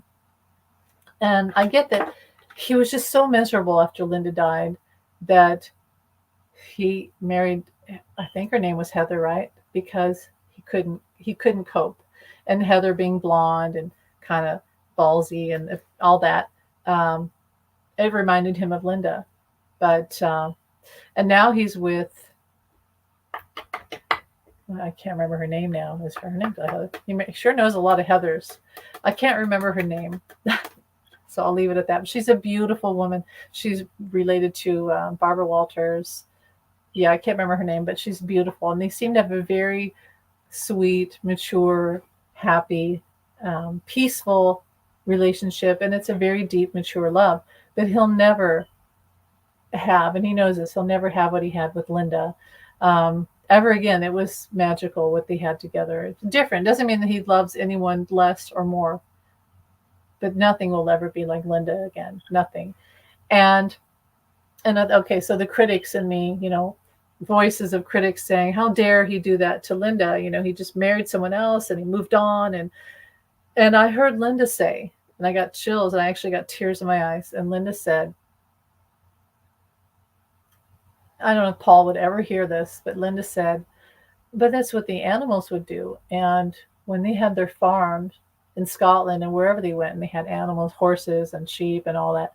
And I get that he was just so miserable after Linda died that he married, I think her name was Heather, right? Because he couldn't cope. And Heather being blonde and kind of ballsy and all that, it reminded him of Linda. But and now he's with, I can't remember her name now. Is her name Heather? He sure knows a lot of Heathers. I can't remember her name. So I'll leave it at that. She's a beautiful woman. She's related to Barbara Walters. Yeah, I can't remember her name, but she's beautiful. And they seem to have a very sweet, mature, happy, peaceful relationship. And it's a very deep, mature love. But he'll never have, and he knows this, he'll never have what he had with Linda. Ever again. It was magical what they had together. It's different. Doesn't mean that he loves anyone less or more. But nothing will ever be like Linda again. Nothing. And okay, so the critics in me, voices of critics saying, how dare he do that to Linda? He just married someone else and he moved on. And I heard Linda say, and I got chills and I actually got tears in my eyes. And Linda said, I don't know if Paul would ever hear this, but Linda said, but that's what the animals would do. And when they had their farms in Scotland and wherever they went, and they had animals, horses and sheep and all that,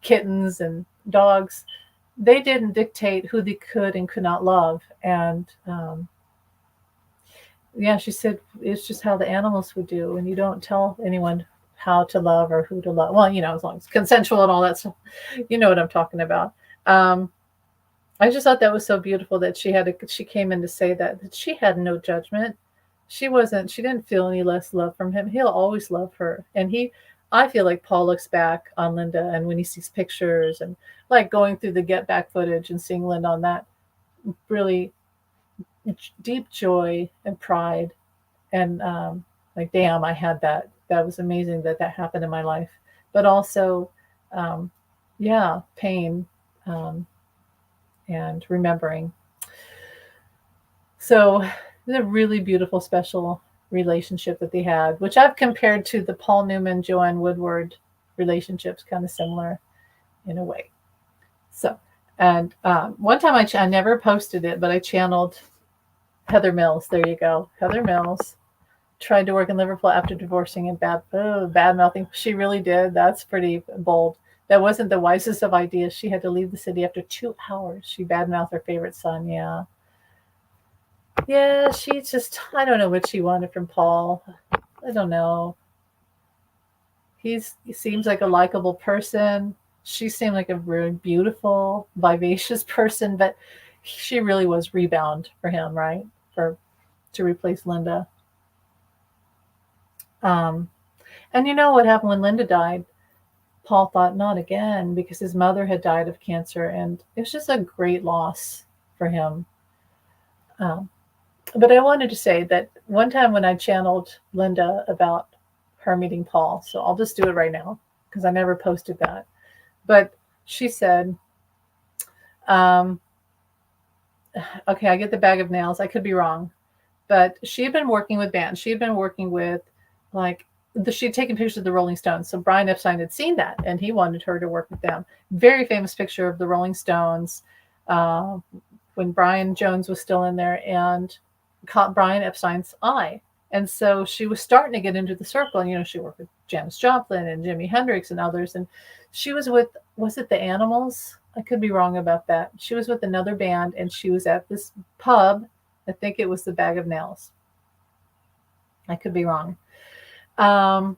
kittens and dogs, they didn't dictate who they could and could not love. And yeah, she said, it's just how the animals would do. And you don't tell anyone how to love or who to love. Well, as long as it's consensual and all that stuff, you know what I'm talking about. I just thought that was so beautiful that she came in to say that she had no judgment. She didn't feel any less love from him. He'll always love her. And I feel like Paul looks back on Linda, and when he sees pictures and like going through the Get Back footage and seeing Linda on that, really deep joy and pride. And like, damn, I had that. That was amazing that happened in my life. But also, pain. And remembering. So it's a really beautiful, special relationship that they had, which I've compared to the Paul Newman, Joanne Woodward relationships, kind of similar in a way. So, and one time I never posted it, but I channeled Heather Mills. There you go. Heather Mills tried to work in Liverpool after divorcing and bad mouthing. She really did. That's pretty bold. That wasn't the wisest of ideas. She had to leave the city after 2 hours. She badmouthed her favorite son. Yeah. Yeah, she just, I don't know what she wanted from Paul. I don't know. He seems like a likable person. She seemed like a really beautiful, vivacious person, but she really was rebound for him, right? To replace Linda. Um, and you know what happened when Linda died? Paul thought, not again, because his mother had died of cancer, and it was just a great loss for him. Um, but I wanted to say that one time when I channeled Linda about her meeting Paul, so I'll just do it right now because I never posted that. But she said, um, okay, I get the bag of nails. I could be wrong, but she had been working with bands. She had been working with, like, she had taken pictures of the Rolling Stones. So Brian Epstein had seen that, and he wanted her to work with them. Very famous picture of the Rolling Stones uh, when Brian Jones was still in there, and caught Brian Epstein's eye. And so she was starting to get into the circle. And, she worked with Janis Joplin and Jimi Hendrix and others. And she was with, was it the Animals? I could be wrong about that. She was with another band, and she was at this pub. I think it was the Bag of Nails. I could be wrong. Um,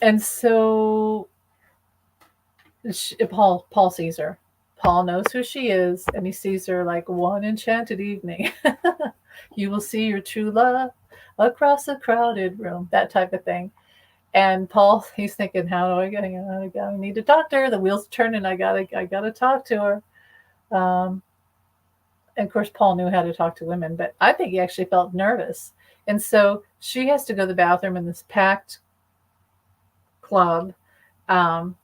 and so Paul sees her. Paul knows who she is, and he sees her like one enchanted evening. You will see your true love across a crowded room, that type of thing. And Paul, he's thinking, how do I get? I need to talk to her. The wheels are turning. I gotta talk to her. Um, and of course, Paul knew how to talk to women, but I think he actually felt nervous. And so she has to go to the bathroom in this packed club. Um,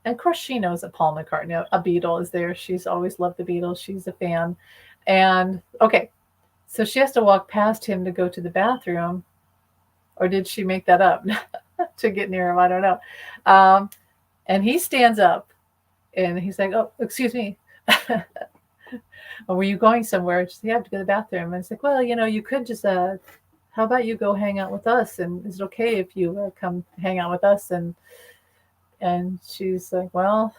and of course, she knows that Paul McCartney, a Beatle, is there. She's always loved the Beatles. She's a fan. And okay, so she has to walk past him to go to the bathroom. Or did she make that up to get near him? I don't know. Um, and he stands up and he's like, oh, excuse me. Or were you going somewhere? She said, you have to go to the bathroom. And it's like, well, you could just, how about you go hang out with us? And is it okay if you come hang out with us? And she's like, well,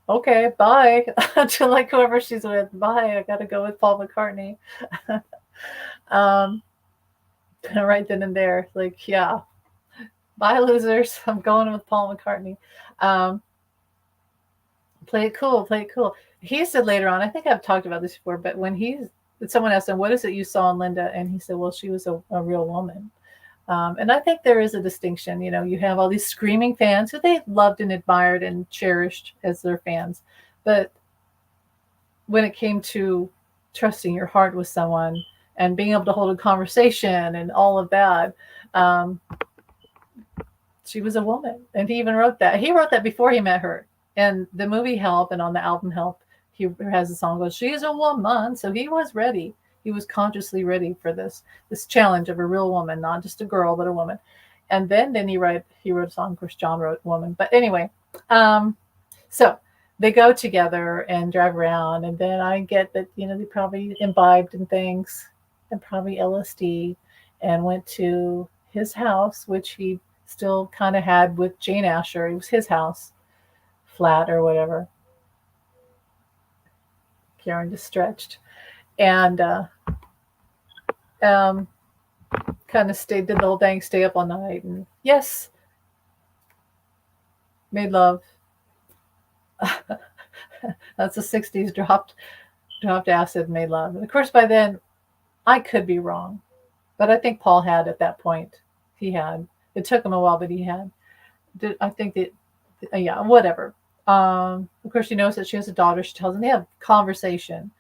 okay, bye. To like whoever she's with, bye. I got to go with Paul McCartney. um, right then and there, like, yeah, bye, losers. I'm going with Paul McCartney. Um, play it cool, play it cool. He said later on, I think I've talked about this before, but when someone asked him, what is it you saw in Linda? And he said, well, she was a real woman. And I think there is a distinction. You have all these screaming fans who they loved and admired and cherished as their fans. But when it came to trusting your heart with someone and being able to hold a conversation and all of that, um, she was a woman. And he even wrote that. He wrote that before he met her. And the movie Help and on the album Help, he has a song goes, she's a woman. So he was ready. He was consciously ready for this challenge of a real woman, not just a girl, but a woman. And then he wrote a song. Of course, John wrote Woman. But anyway, so they go together and drive around. And then I get that, they probably imbibed in things and probably LSD and went to his house, which he still kind of had with Jane Asher. It was his house, flat or whatever. Karen just stretched. And um, kind of did the whole thing, stay up all night. And yes, made love. That's the 60s, dropped acid, made love. And of course, by then, I could be wrong. But I think Paul had at that point. He had. It took him a while, but he had. I think that, yeah, whatever. Of course, she knows that she has a daughter. She tells him they have conversation.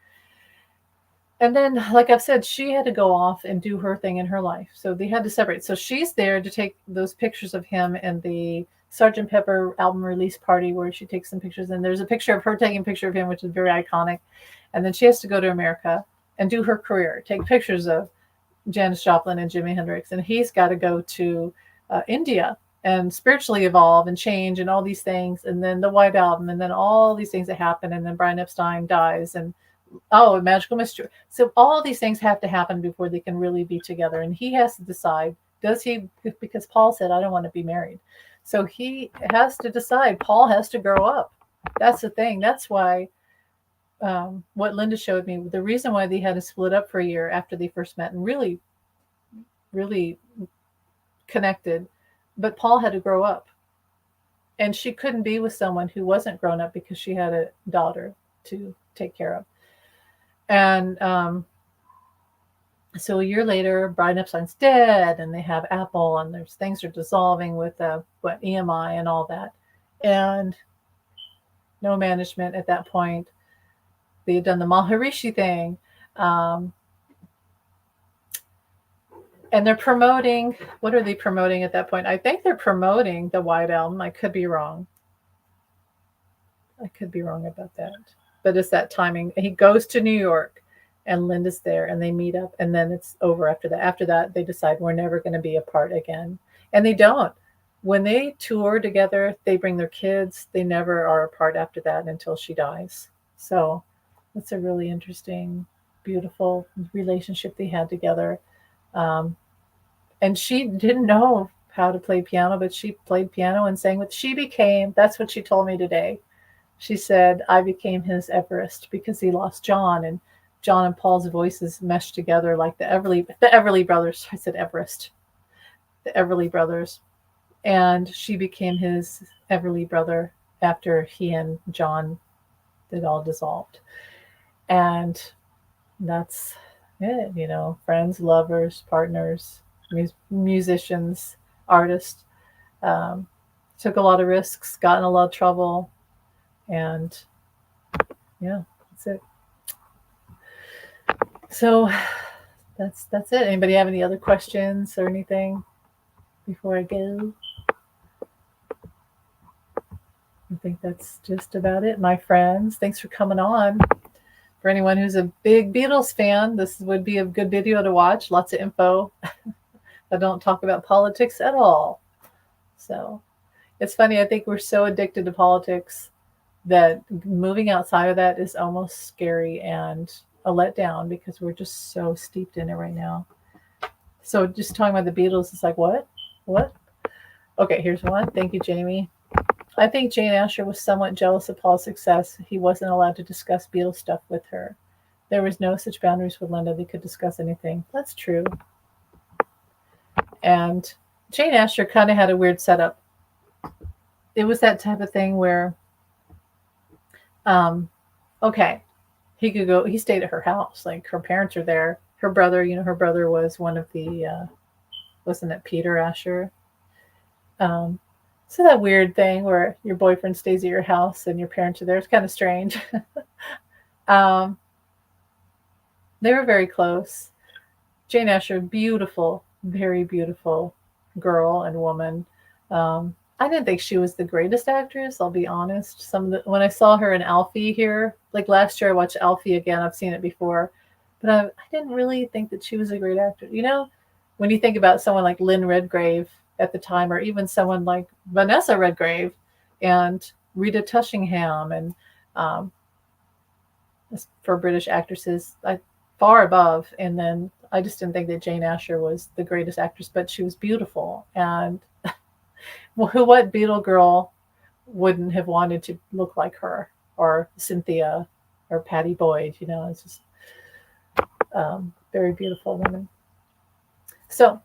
And then, like I've said, she had to go off and do her thing in her life. So they had to separate. So she's there to take those pictures of him in the Sgt. Pepper album release party where she takes some pictures. And there's a picture of her taking a picture of him, which is very iconic. And then she has to go to America and do her career, take pictures of Janis Joplin and Jimi Hendrix. And he's got to go to India and spiritually evolve and change and all these things. And then the White Album, and then all these things that happen. And then Brian Epstein dies, and a magical mystery. So all these things have to happen before they can really be together. And he has to decide, does he, because Paul said, I don't want to be married. So he has to decide. Paul has to grow up. That's the thing. That's why what Linda showed me, the reason why they had to split up for a year after they first met and really, really connected. But Paul had to grow up. And she couldn't be with someone who wasn't grown up because she had a daughter to take care of. And So a year later, Brian Epstein's dead, and they have Apple, and there's things are dissolving with EMI and all that, and no management at that point. They had done the Maharishi thing, um, and they're promoting. What are they promoting at that point? I think they're promoting the White Album. I could be wrong. I could be wrong about that, but it's that timing. He goes to New York, and Linda's there, and they meet up, and then it's over after that. After that, they decide we're never going to be apart again, and they don't. When they tour together, they bring their kids. They never are apart after that until she dies. So it's a really interesting, beautiful relationship they had together. Um, and she didn't know how to play piano, but she played piano and sang with. She became. That's what she told me today. She said, I became his Everest because he lost John, and John and Paul's voices meshed together like the Everly brothers. I said Everest, the Everly brothers. And she became his Everly brother after he and John had all dissolved. And that's it, friends, lovers, partners, musicians, artists. Um, Took a lot of risks, got in a lot of trouble, and yeah, that's it. So that's it. Anybody have any other questions or anything before I go? I think that's just about it, my friends. Thanks for coming on. For anyone who's a big Beatles fan, this would be a good video to watch. Lots of info. I don't talk about politics at all. So it's funny. I think we're so addicted to politics that moving outside of that is almost scary and a letdown because we're just so steeped in it right now. So just talking about the Beatles, it's like, what? What? Okay, here's one. Thank you, Jamie. I think Jane Asher was somewhat jealous of Paul's success. He wasn't allowed to discuss Beatles stuff with her. There was no such boundaries with Linda. They could discuss anything. That's true. And Jane Asher kind of had a weird setup. It was that type of thing where, okay, he stayed at her house. Like her parents are there. Her brother was one of the, wasn't it Peter Asher? So that weird thing where your boyfriend stays at your house and your parents are there. It's kind of strange. um, they were very close. Jane Asher, beautiful, very beautiful girl and woman. I didn't think she was the greatest actress. I'll be honest. When I saw her in Alfie here, like last year, I watched Alfie again. I've seen it before, but I didn't really think that she was a great actor. When you think about someone like Lynn Redgrave at the time, or even someone like Vanessa Redgrave and Rita Tushingham, and um, for British actresses, far above. And then I just didn't think that Jane Asher was the greatest actress, but she was beautiful. And what Beatle girl wouldn't have wanted to look like her, or Cynthia, or Patty Boyd? It's just very beautiful woman. So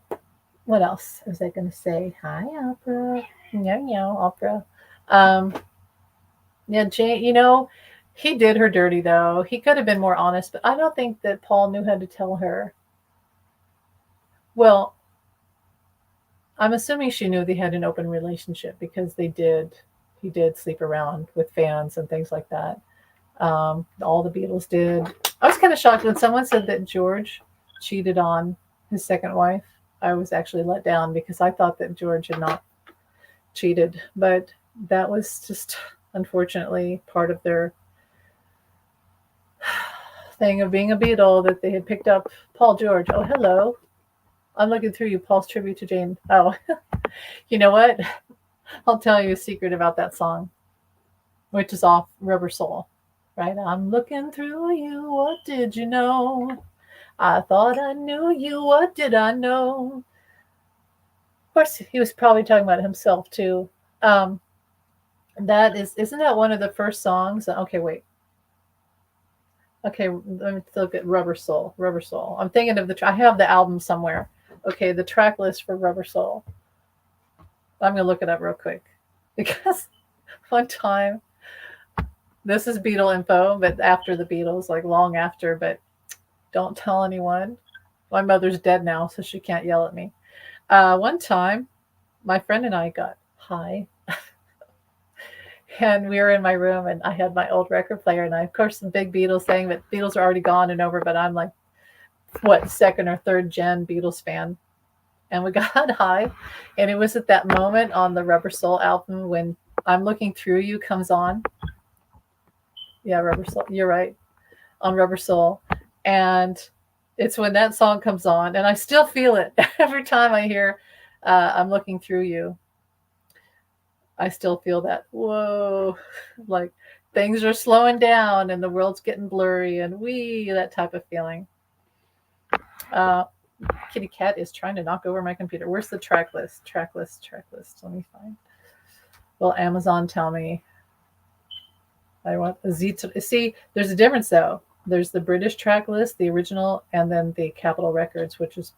what else was I going to say? Hi, Opera. Meow, Opera. Yeah, Jane, he did her dirty, though. He could have been more honest, but I don't think that Paul knew how to tell her. Well, I'm assuming she knew they had an open relationship because he did sleep around with fans and things like that. All the Beatles did. I was kind of shocked when someone said that George cheated on his second wife. I was actually let down because I thought that George had not cheated, but that was just unfortunately part of their thing of being a Beatle, that they had picked up Paul George. Oh, hello. I'm looking through you, Paul's tribute to Jane. Oh, you know what? I'll tell you a secret about that song, which is off Rubber Soul, right? I'm looking through you. What did you know? I thought I knew you. What did I know? Of course, he was probably talking about himself too. Isn't that one of the first songs? Okay, wait. Okay, let me look at Rubber Soul. Rubber Soul. I'm thinking of I have the album somewhere. Okay, the track list for Rubber Soul. I'm gonna look it up real quick because one time, this is Beatle info, but after the Beatles, like long after, but don't tell anyone. My mother's dead now, so she can't yell at me. One time, my friend and I got high, and we were in my room, and I had my old record player, and I, of course, some big Beatles thing, but Beatles are already gone and over, but I'm like, what, second or third gen Beatles fan. And we got high, and it was at that moment on the Rubber Soul album when I'm Looking Through You comes on. Yeah, Rubber Soul, you're right, on Rubber Soul. And it's when that song comes on, and I still feel it every time I hear I'm Looking Through You. I still feel that, whoa, like things are slowing down and the world's getting blurry and that type of feeling. Uh, Kitty Cat is trying to knock over my computer. Where's the track list? Track list. Let me find. Will Amazon tell me? I want a Z. See, there's a difference though. There's the British track list, the original, and then the Capitol Records, which is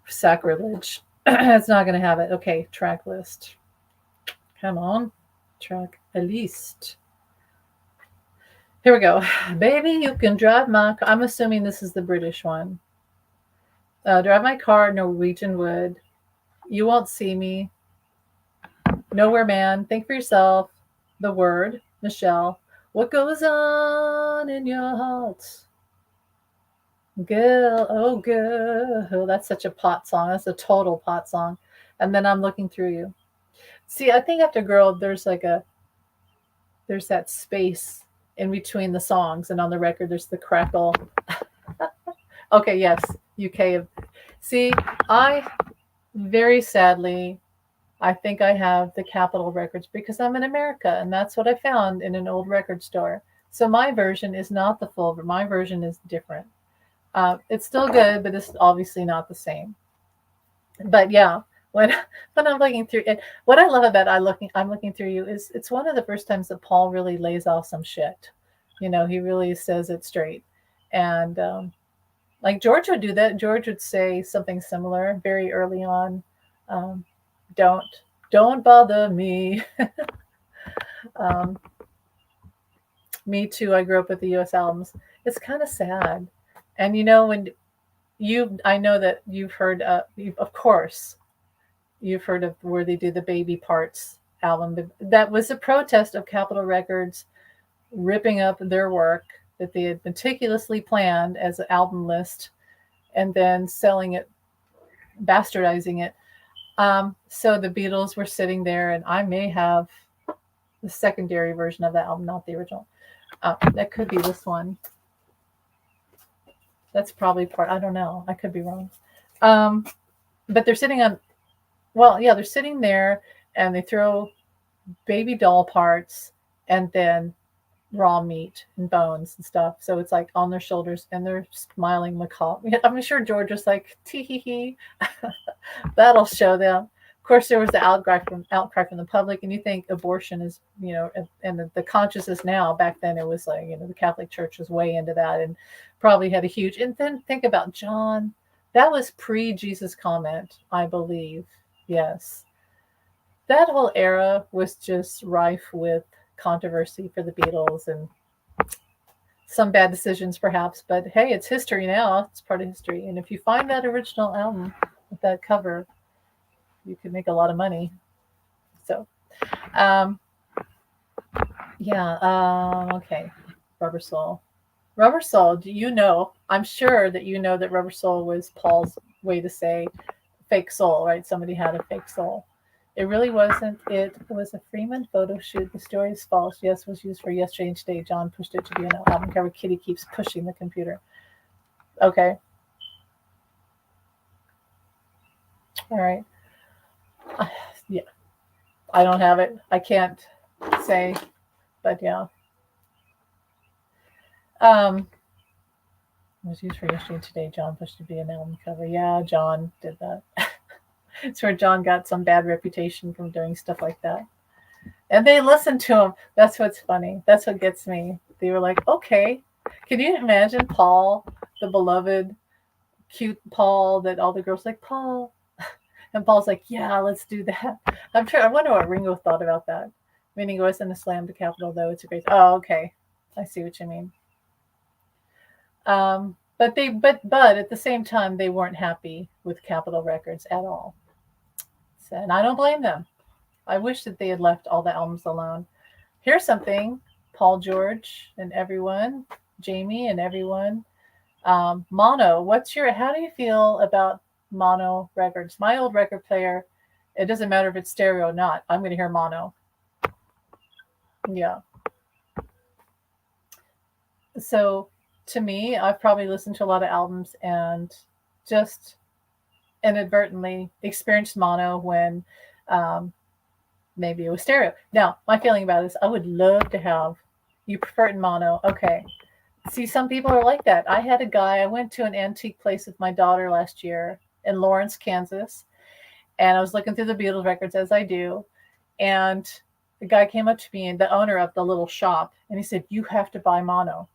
sacrilege. It's not going to have it. Okay, track list. Come on, track list. Here we go. Baby, you can drive my car. I'm assuming this is the British one. Drive my car, Norwegian Wood. You won't see me. Nowhere Man. Think for yourself. The Word. Michelle. What goes on in your heart? Girl, oh girl. Oh, that's such a pot song. That's a total pot song. And then I'm Looking Through You. See, I think after Girl, there's that space in between the songs, and on the record there's the crackle. Okay, yes, UK. See, I very sadly, I think I have the Capitol Records because I'm in America, and that's what I found in an old record store. So my version is not the full, but my version is different. It's still good, but it's obviously not the same. But yeah, when when I'm looking through it, what I love about I'm looking through you is it's one of the first times that Paul really lays off some shit. He really says it straight, and like George would do that. George would say something similar very early on. Um, don't don't bother me. um, Me too. I grew up with the U.S. albums. It's kind of sad, and when I know that you've heard. Of course, you've heard of where they do the Baby Parts album. That was a protest of Capitol Records ripping up their work that they had meticulously planned as an album list and then selling it, bastardizing it. So the Beatles were sitting there, and I may have the secondary version of that album, not the original. That could be this one. That's probably part. I don't know. I could be wrong. But they're sitting on. Well, yeah, they're sitting there, and they throw baby doll parts, and then raw meat and bones and stuff. So it's like on their shoulders, and they're smiling macabre. I'm sure George was like, tee hee hee. That'll show them. Of course, there was the outcry from the public, and you think abortion is, and the consciousness now. Back then, it was like, the Catholic Church was way into that, and probably had a huge. And then think about John. That was pre-Jesus comment, I believe. Yes, that whole era was just rife with controversy for the Beatles and some bad decisions, perhaps. But hey, it's history now. It's part of history. And if you find that original album with that cover, you could make a lot of money. So, yeah. Okay. Rubber Soul. Rubber Soul. Do you know? I'm sure that you know that Rubber Soul was Paul's way to say fake soul, right? Somebody had a fake soul. It really wasn't. It was a Freeman photo shoot. The story is false. Yes, was used for Yesterday and Today. John pushed it to be an album cover. Kitty keeps pushing the computer. Okay. All right. Yeah. I don't have it. I can't say, but yeah. It was used for Yesterday and Today. John pushed it to be an album cover. Yeah, John did that. It's where John got some bad reputation from doing stuff like that. And they listened to him. That's what's funny. That's what gets me. They were like, okay. Can you imagine Paul, the beloved, cute Paul that all the girls like, Paul? And Paul's like, yeah, let's do that. I wonder what Ringo thought about that. Meaning it wasn't a slam to Capitol, though. It's a great. Oh, okay. I see what you mean. But at the same time, they weren't happy with Capitol Records at all. So, and I don't blame them. I wish that they had left all the albums alone. Here's something, Paul George and everyone, Jamie and everyone. Mono, how do you feel about mono records? My old record player, it doesn't matter if it's stereo or not. I'm going to hear mono. Yeah. So to me, I've probably listened to a lot of albums and just inadvertently experienced mono when um, maybe it was stereo. Now, my feeling about it is I would love to have, you prefer it in mono. Okay. See, some people are like that. I went to an antique place with my daughter last year in Lawrence, Kansas, and I was looking through the Beatles records as I do. And the guy came up to me, and the owner of the little shop, and he said, "You have to buy mono."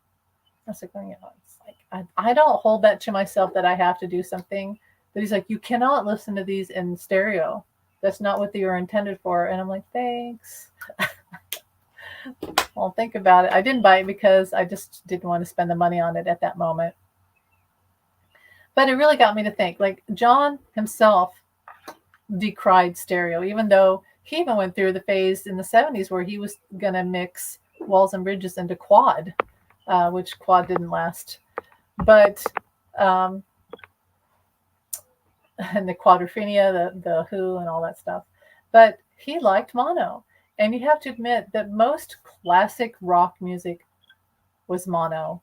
I was like, "Oh, yeah." It's like, I don't hold that to myself that I have to do something. But he's like, "You cannot listen to these in stereo. That's not what they were intended for." And I'm like, "Thanks." Well, think about it. I didn't buy it because I just didn't want to spend the money on it at that moment. But it really got me to think. Like John himself decried stereo, even though he even went through the phase in the 70s where he was going to mix Walls and Bridges into quad, which quad didn't last. But, um, and the Quadrophenia, the Who, and all that stuff. But he liked mono. And you have to admit that most classic rock music was mono.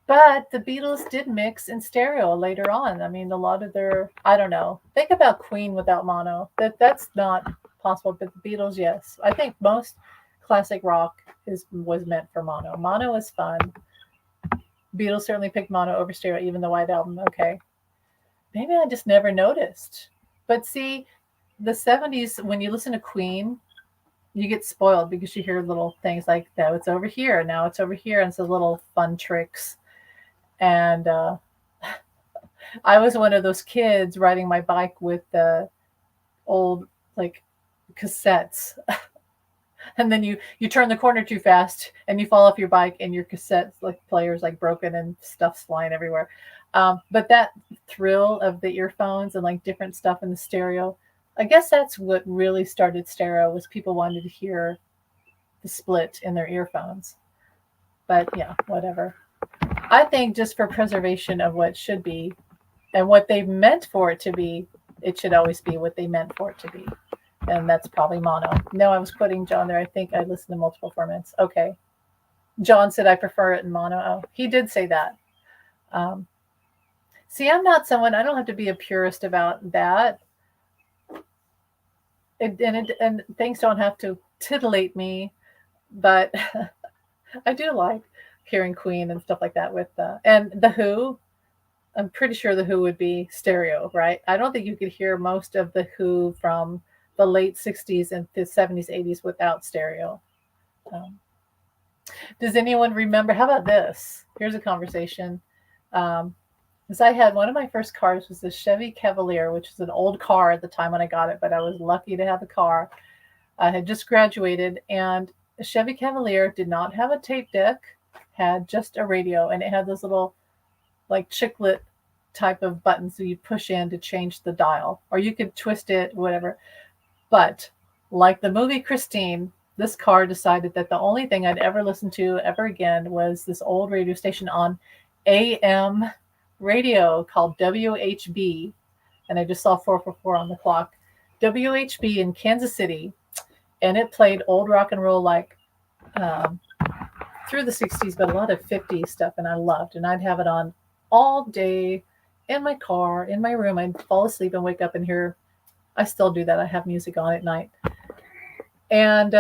But the Beatles did mix in stereo later on. I mean, a lot of their, I don't know. Think about Queen without mono. That's not possible. But the Beatles, yes. I think most classic rock was meant for mono. Mono is fun. Beatles certainly picked mono over stereo, even the White Album. Okay, maybe I just never noticed. But see, the 70s, when you listen to Queen, you get spoiled because you hear little things like, "Now it's over here, now it's over here," and so little fun tricks. And I was one of those kids riding my bike with the old like cassettes, and then you turn the corner too fast and you fall off your bike and your cassette like player's like broken and stuff's flying everywhere. But that thrill of the earphones and like different stuff in the stereo, I guess that's what really started stereo, was people wanted to hear the split in their earphones. But yeah, whatever. I think just for preservation of what should be and what they meant for it to be, it should always be what they meant for it to be. And that's probably mono. No, I was quoting John there. I think I listened to multiple formats. Okay. John said I prefer it in mono. Oh, he did say that. Um, See, I'm not someone, I don't have to be a purist about that. And things don't have to titillate me, but I do like hearing Queen and stuff like that with and the Who. I'm pretty sure the Who would be stereo, right? I don't think you could hear most of the Who from the late 60s and the 70s, 80s without stereo. Um, does anyone remember? How about this? Here's a conversation. Um, because I had one of my first cars was the Chevy Cavalier, which is an old car at the time when I got it, but I was lucky to have the car. I had just graduated, and the Chevy Cavalier did not have a tape deck, had just a radio, and it had those little like chiclet type of buttons that you push in to change the dial, or you could twist it, whatever. But like the movie Christine, this car decided that the only thing I'd ever listen to ever again was this old radio station on AM radio called WHB. And I just saw 444 on the clock. WHB in Kansas City. And it played old rock and roll like um, through the 60s, but a lot of 50s stuff. And I loved. And I'd have it on all day in my car, in my room. I'd fall asleep and wake up and hear, I still do that. I have music on at night. And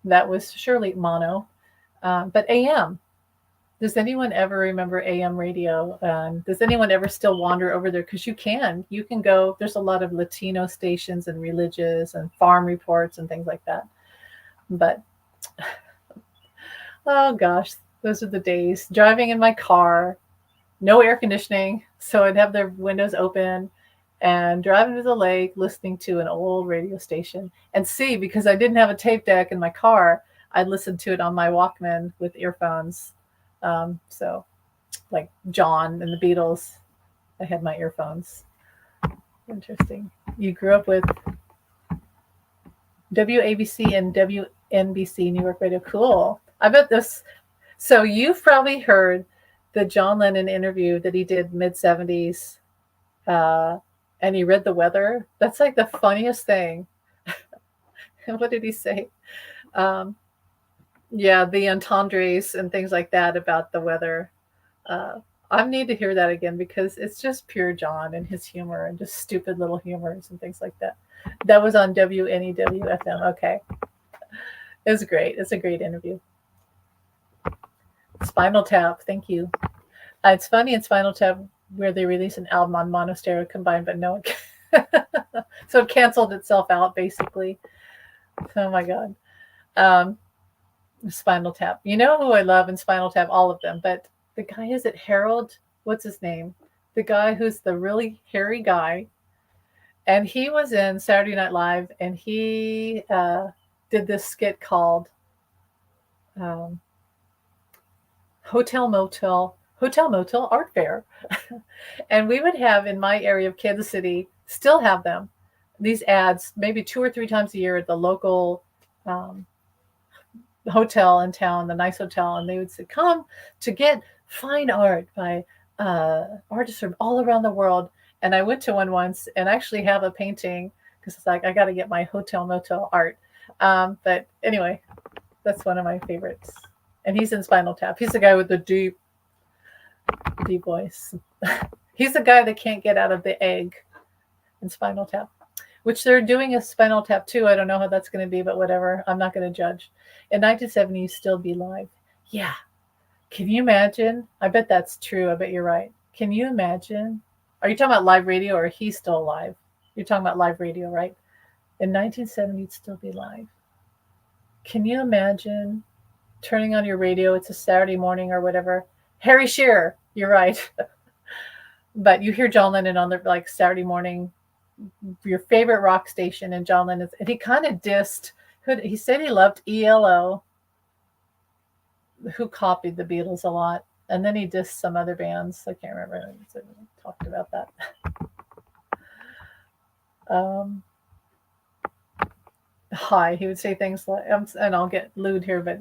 that was surely mono. But AM. Does anyone ever remember AM radio? Does anyone ever still wander over there? Because you can go. There's a lot of Latino stations and religious and farm reports and things like that. But oh gosh, those are the days. Driving in my car, no air conditioning, so I'd have the windows open and driving to the lake, listening to an old radio station. And see, because I didn't have a tape deck in my car, I'd listen to it on my Walkman with earphones. So like John and the Beatles. I had my earphones. Interesting. You grew up with WABC and WNBC, New York Radio. Cool. I bet this. So you've probably heard the John Lennon interview that he did mid 70s, and he read the weather. That's like the funniest thing. And what did he say? Um, yeah, the entendres and things like that about the weather. Uh, I need to hear that again because it's just pure John and his humor and just stupid little humors and things like that. That was on WNEW FM. Okay. It was great. It's a great interview. Spinal Tap. Thank you. It's funny in Spinal Tap where they release an album on mono stereo combined, but no. So it canceled itself out basically. Oh my God. Um, Spinal Tap. You know who I love in Spinal Tap? All of them. But the guy, is it Harold? What's his name? The guy who's the really hairy guy. And he was in Saturday Night Live and he did this skit called um, Hotel Motel Art Fair. And we would have in my area of Kansas City, still have them, these ads maybe 2 or 3 times a year at the local um, hotel in town, the nice hotel, and they would say, come to get fine art by artists from all around the world. And I went to one once and actually have a painting because it's like, I got to get my hotel motel art. But anyway, that's one of my favorites. And he's in Spinal Tap. He's the guy with the deep voice. He's the guy that can't get out of the egg in Spinal Tap, which they're doing a Spinal Tap too. I don't know how that's going to be, but whatever. I'm not going to judge. In 1970, Still Be Live. Yeah. Can you imagine? I bet that's true. I bet you're right. Can you imagine? Are you talking about live radio or he's still alive? You're talking about live radio, right? In 1970, It'd Still Be Live. Can you imagine turning on your radio? It's a Saturday morning or whatever. Harry Shearer, you're right. But you hear John Lennon on the like Saturday morning, your favorite rock station, and John Lennon, and he kind of dissed. He said he loved ELO, who copied the Beatles a lot, and then he dissed some other bands. I can't remember. We talked about that. Hi, he would say things like, and I'll get lewd here, but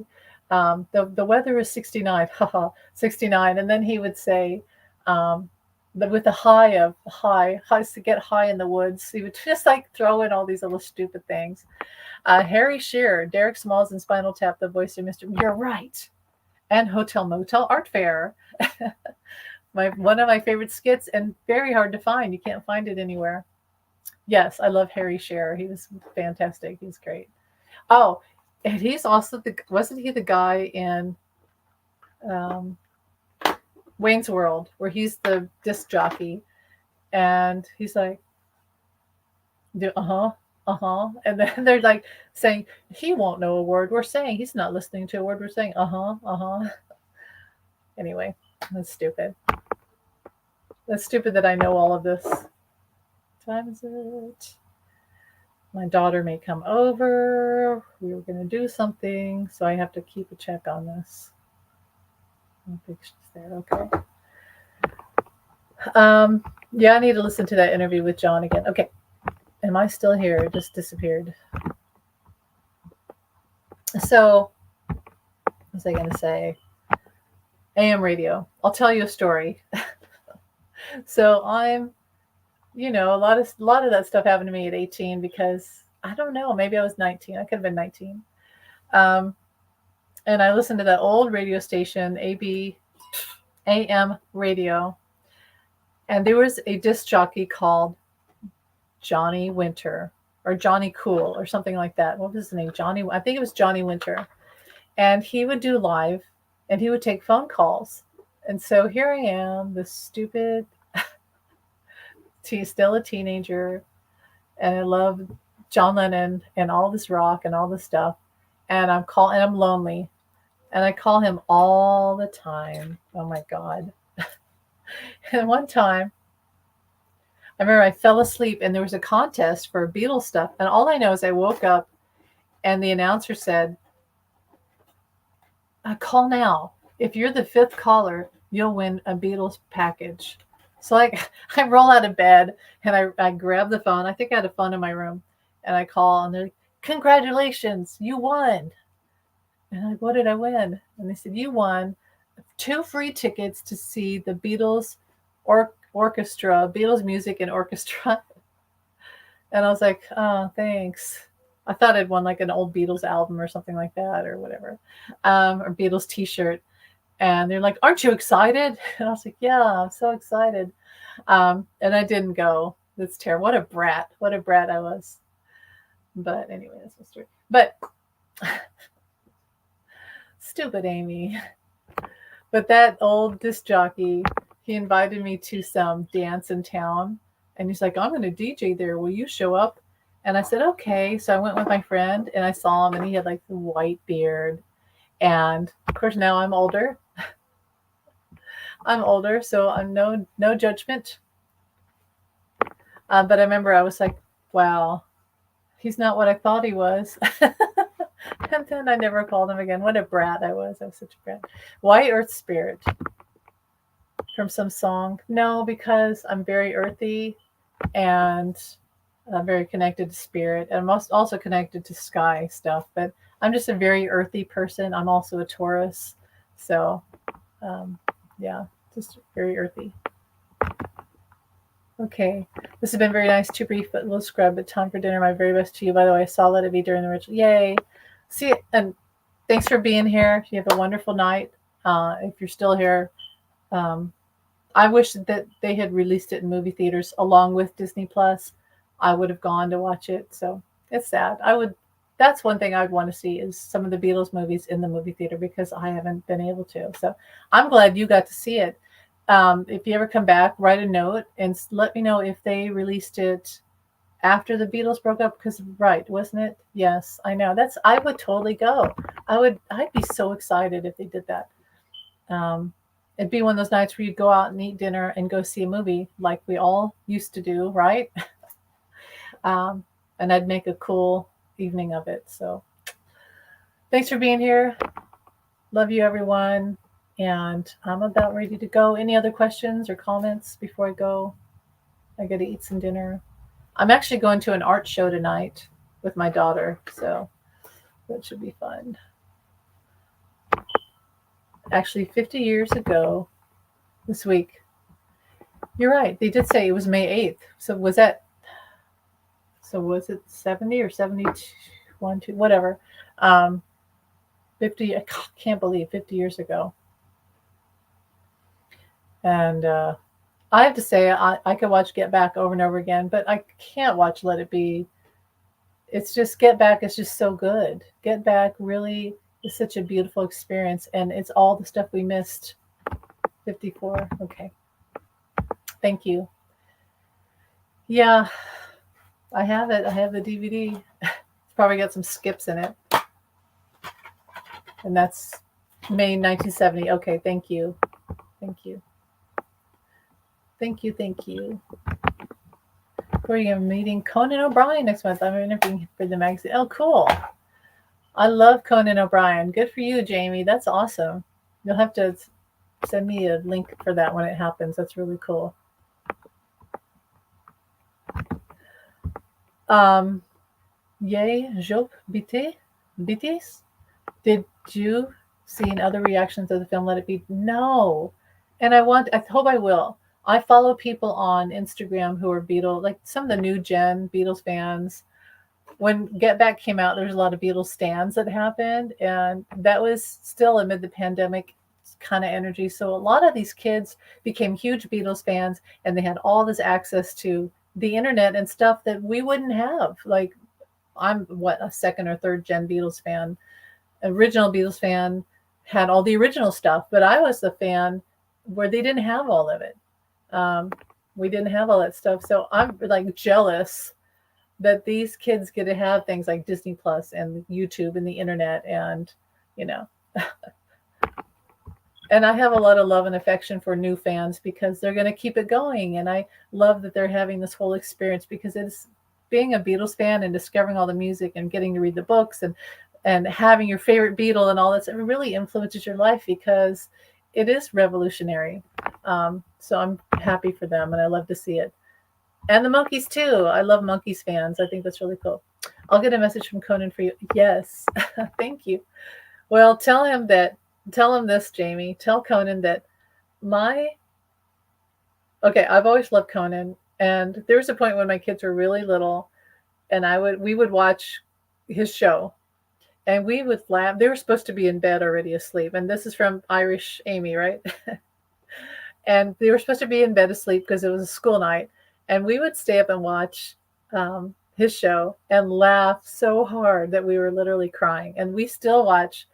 the weather is 69, haha, 69, and then he would say, with the highs to get high in the woods. He would just like throw in all these little stupid things. Harry Shearer, Derek Smalls in Spinal Tap, the voice of Mr. You're right. And Hotel Motel Art Fair. One of my favorite skits and very hard to find. You can't find it anywhere. Yes, I love Harry Shearer. He was fantastic. He's great. Oh, and he's also wasn't he the guy in Wayne's World where he's the disc jockey and he's like, and then they're like saying he won't know a word we're saying. He's not listening to a word we're saying. Anyway, that's stupid. That's stupid that I know all of this. What time is it? My daughter may come over. We were going to do something, so I have to keep a check on this. I don't think she's there. Okay. Yeah, I need to listen to that interview with John again. Okay. Am I still here? It just disappeared. So, what was I going to say? AM radio. I'll tell you a story. So I'm, a lot of that stuff happened to me at 18 because I don't know, maybe I was 19. I could have been 19. And I listened to that old radio station, AM radio. And there was a disc jockey called Johnny Winter or Johnny Cool or something like that. What was his name? I think it was Johnny Winter. And he would do live and he would take phone calls. And so here I am, this stupid, still a teenager, and I love John Lennon and all this rock and all this stuff. And I'm lonely. And I call him all the time. Oh my God. And one time, I remember I fell asleep and there was a contest for Beatles stuff. And all I know is I woke up and the announcer said, call now. If you're the 5th caller, you'll win a Beatles package. So like I roll out of bed and I grab the phone. I think I had a phone in my room and I call and they're like, congratulations, you won. And I'm like, what did I win? And they said, you won 2 free tickets to see the Beatles orchestra, Beatles music and orchestra. And I was like, oh, thanks. I thought I'd won like an old Beatles album or something like that or whatever, or Beatles t-shirt. And they're like, aren't you excited? And I was like, yeah, I'm so excited. And I didn't go. That's terrible. What a brat. What a brat I was. But anyway, that's my story. But stupid Amy. But that old disc jockey, he invited me to some dance in town. And he's like, I'm going to DJ there. Will you show up? And I said, okay. So I went with my friend and I saw him and he had like the white beard. And of course, now I'm older. I'm older, so I'm no judgment. But I remember I was like, wow, he's not what I thought he was. And then I never called him again. What a brat I was. I was such a brat. Why Earth Spirit? From some song? No, because I'm very earthy and I'm very connected to spirit. And I'm also connected to sky stuff. But I'm just a very earthy person. I'm also a Taurus. So, yeah, just very earthy. Okay, this has been very nice. Too brief, but we'll scrub. But time for dinner. My very best to you. By the way, I saw Let It Be during the ritual. Yay! See, and thanks for being here. You have a wonderful night. If you're still here, I wish that they had released it in movie theaters along with Disney Plus. I would have gone to watch it. So it's sad. I would. That's one thing I'd want to see is some of the Beatles movies in the movie theater because I haven't been able to. So I'm glad you got to see it. If you ever come back, write a note and let me know if they released it after the Beatles broke up. Because right, wasn't it? Yes, I know. I would totally go. I'd be so excited if they did that. It'd be one of those nights where you'd go out and eat dinner and go see a movie like we all used to do, right? And I'd make a cool evening of it. So thanks for being here. Love you, everyone. And I'm about ready to go. Any other questions or comments before I go? I got to eat some dinner. I'm actually going to an art show tonight with my daughter, so that should be fun. Actually, 50 years ago this week. You're right. They did say it was May 8th. So was it 70 or 71, whatever. 50, I can't believe 50 years ago. And I have to say, I could watch Get Back over and over again, but I can't watch Let It Be. It's just Get Back is just so good. Get Back really is such a beautiful experience, and it's all the stuff we missed. 54. Okay. Thank you. Yeah, I have it. I have the DVD. It's probably got some skips in it. And that's May 1970. Okay, thank you. Thank you. Thank you, thank you. We're meeting Conan O'Brien next month. I'm interviewing for the magazine. Oh, cool. I love Conan O'Brien. Good for you, Jamie. That's awesome. You'll have to send me a link for that when it happens. That's really cool. Yay, Job BTS? Did you see other reactions of the film Let It Be? No. And I hope I will. I follow people on Instagram who are Beatles, like some of the new gen Beatles fans. When Get Back came out, there's a lot of Beatles stands that happened, and that was still amid the pandemic kind of energy. So a lot of these kids became huge Beatles fans, and they had all this access to the internet and stuff that we wouldn't have. Like I'm a second or third gen Beatles fan, original Beatles fan, had all the original stuff, but I was the fan where they didn't have all of it. We didn't have all that stuff. So I'm like jealous that these kids get to have things like Disney Plus and YouTube and the internet and, and I have a lot of love and affection for new fans because they're going to keep it going. And I love that they're having this whole experience because it's being a Beatles fan and discovering all the music and getting to read the books and having your favorite Beatle and all that. It really influences your life because it is revolutionary. So I'm happy for them, and I love to see it. And the Monkees too. I love Monkees fans. I think that's really cool. I'll get a message from Conan for you. Yes, thank you. Well, tell him this, Jamie. Tell Conan that my okay. I've always loved Conan, and there was a point when my kids were really little, and we would watch his show, and we would laugh. They were supposed to be in bed already asleep, and this is from Irish Amy, right? And they were supposed to be in bed asleep because it was a school night, and we would stay up and watch his show and laugh so hard that we were literally crying. And we still watch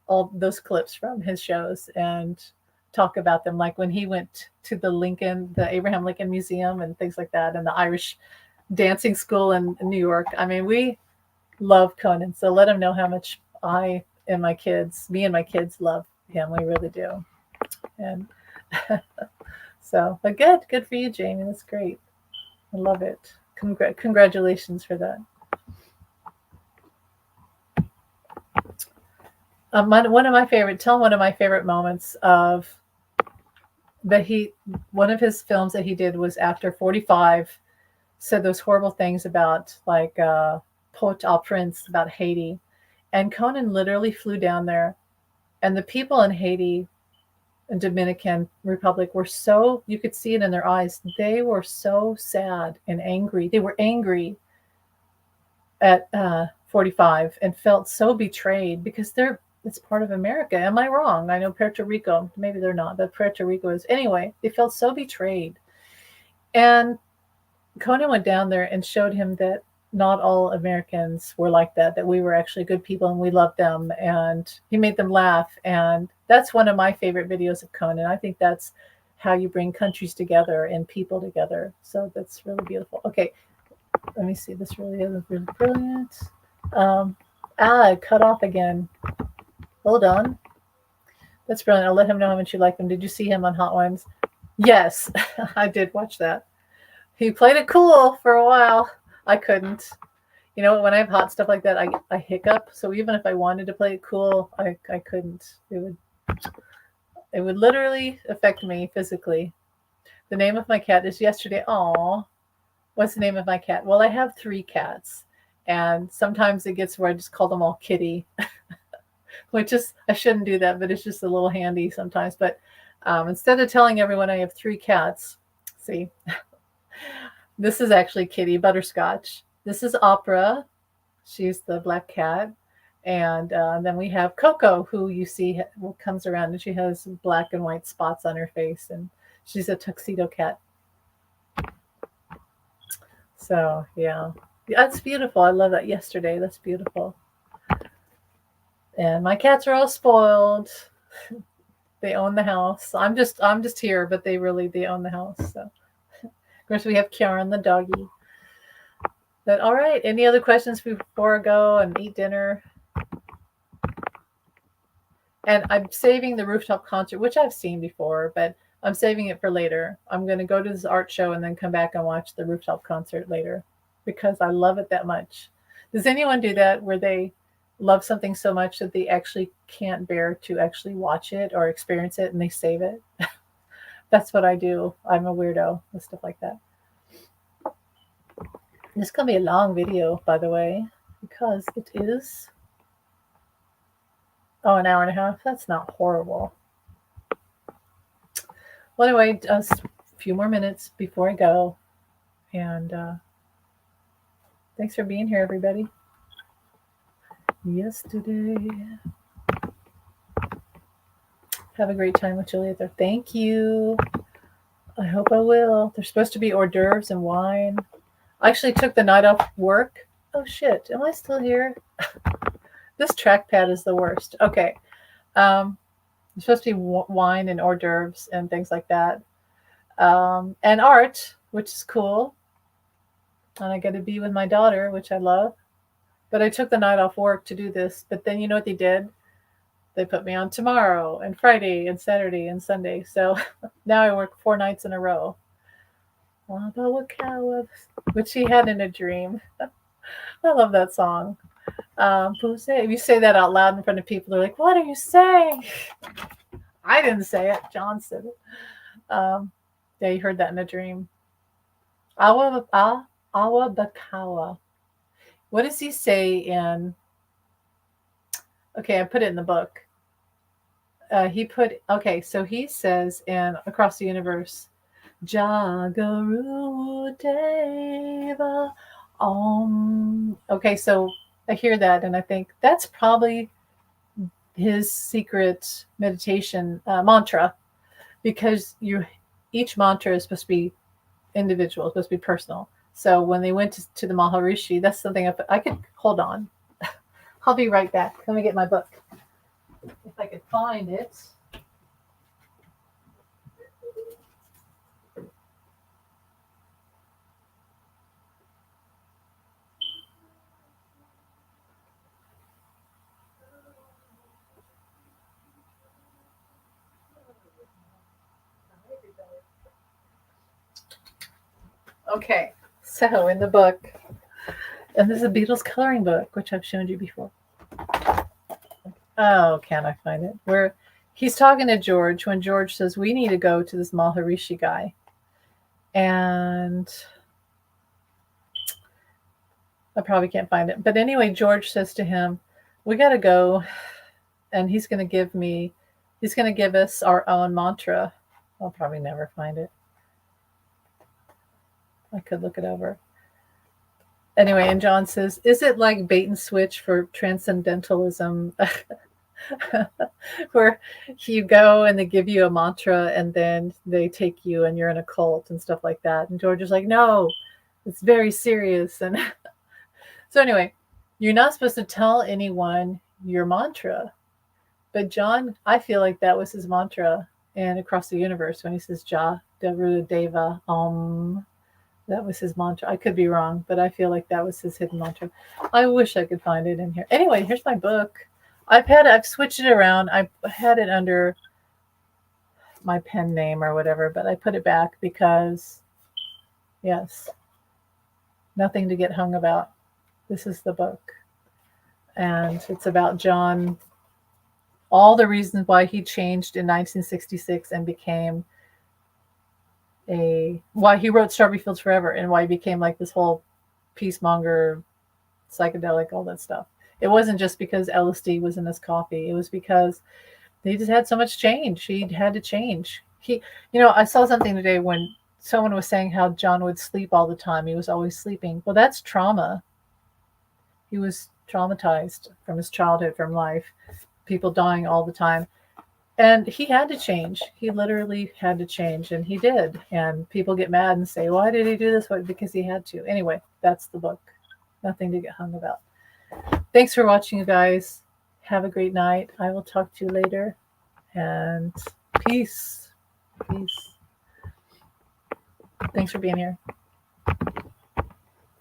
all those clips from his shows and talk about them, like when he went to the Abraham Lincoln Museum and things like that, and the Irish dancing school in New York. I mean, we love Conan, so let him know how much me and my kids love him. We really do. And so, but good for you, Jamie. That's great. I love it. Congratulations for that. One of my favorite moments of one of his films that he did was after 45 said those horrible things about like Port-au-Prince, about Haiti. And Conan literally flew down there, and the people in Haiti and Dominican Republic were so, you could see it in their eyes. They were so sad and angry. They were angry at 45 and felt so betrayed because it's part of America. Am I wrong? I know Puerto Rico, maybe they're not, but Puerto Rico is. Anyway, they felt so betrayed. And Conan went down there and showed him that not all Americans were like that we were actually good people and we loved them. And he made them laugh. And that's one of my favorite videos of Conan. I think that's how you bring countries together and people together. So that's really beautiful. Okay, let me see. This really is really brilliant. It cut off again. Hold on. That's brilliant. I'll let him know how much you like them. Did you see him on Hot Ones? Yes, I did watch that. He played it cool for a while. I couldn't. You know, when I have hot stuff like that, I hiccup. So even if I wanted to play it cool, I couldn't. It would literally affect me physically. The name of my cat is Yesterday. Aw. What's the name of my cat? Well, I have 3 cats. And sometimes it gets where I just call them all Kitty. Which is, I shouldn't do that, but it's just a little handy sometimes. But instead of telling everyone I have 3 cats, see, this is actually Kitty Butterscotch. This is Opera. She's the black cat. And then we have Coco, who you see comes around, and she has black and white spots on her face. And she's a tuxedo cat. So, yeah. That's beautiful. I love that. Yesterday. That's beautiful. And my cats are all spoiled. They own the house. I'm just here, but they own the house. So, of course, we have Karen, the doggy. But all right. Any other questions before I go and eat dinner? And I'm saving the rooftop concert, which I've seen before, but I'm saving it for later. I'm going to go to this art show and then come back and watch the rooftop concert later because I love it that much. Does anyone do that where they love something so much that they actually can't bear to actually watch it or experience it and they save it? That's what I do. I'm a weirdo with stuff like that. This is going to be a long video, by the way, because it is an hour and a half. That's not horrible. Well, anyway, just a few more minutes before I go. And thanks for being here, everybody. Yesterday. Have a great time with Julia there. Thank you. I hope I will. There's supposed to be hors d'oeuvres and wine. I actually took the night off work. Oh, shit. Am I still here? This trackpad is the worst. Okay. There's supposed to be wine and hors d'oeuvres and things like that. And art, which is cool. And I get to be with my daughter, which I love. But I took the night off work to do this. But then you know what they did? They put me on tomorrow and Friday and Saturday and Sunday. So now I work 4 nights in a row. Which she had in a dream. I love that song. If you say that out loud in front of people, they're like, what are you saying? I didn't say it. John said it. Yeah, you heard that in a dream. Awabakawa. What does he say in? Okay, I put it in the book. Okay, so he says in Across the Universe, Jagaru Deva Om. Okay, so I hear that and I think that's probably his secret meditation mantra, because you each mantra is supposed to be individual, it's supposed to be personal. So when they went to the Maharishi, that's something I could hold on. I'll be right back. Let me get my book if I could find it. Okay, so in the book, and this is a Beatles coloring book, which I've shown you before. Oh, can I find it? Where he's talking to George when George says, we need to go to this Maharishi guy. And I probably can't find it. But anyway, George says to him, we got to go. And he's going to give us our own mantra. I'll probably never find it. I could look it over. Anyway, and John says, is it like bait and switch for transcendentalism? Where you go and they give you a mantra and then they take you and you're in a cult and stuff like that. And George is like, no, it's very serious. And so anyway, you're not supposed to tell anyone your mantra. But John, I feel like that was his mantra and Across the Universe when he says Ja Deru Deva Om. That was his mantra. I could be wrong, but I feel like that was his hidden mantra. I wish I could find it in here. Anyway, here's my book. I've switched it around. I had it under my pen name or whatever, but I put it back because, yes, nothing to get hung about. This is the book. And it's about John, all the reasons why he changed in 1966 and became why he wrote Strawberry Fields Forever and why he became like this whole peacemonger, psychedelic, all that stuff. It wasn't just because LSD was in his coffee. It was because he just had so much change. He had to change. I saw something today when someone was saying how John would sleep all the time. He was always sleeping. Well, that's trauma. He was traumatized from his childhood, from life, people dying all the time. And he had to change. He literally had to change, and he did. And people get mad and say, why did he do this? Because he had to. Anyway, that's the book. Nothing to get hung about. Thanks for watching, you guys. Have a great night. I will talk to you later. And peace. Peace. Thanks for being here.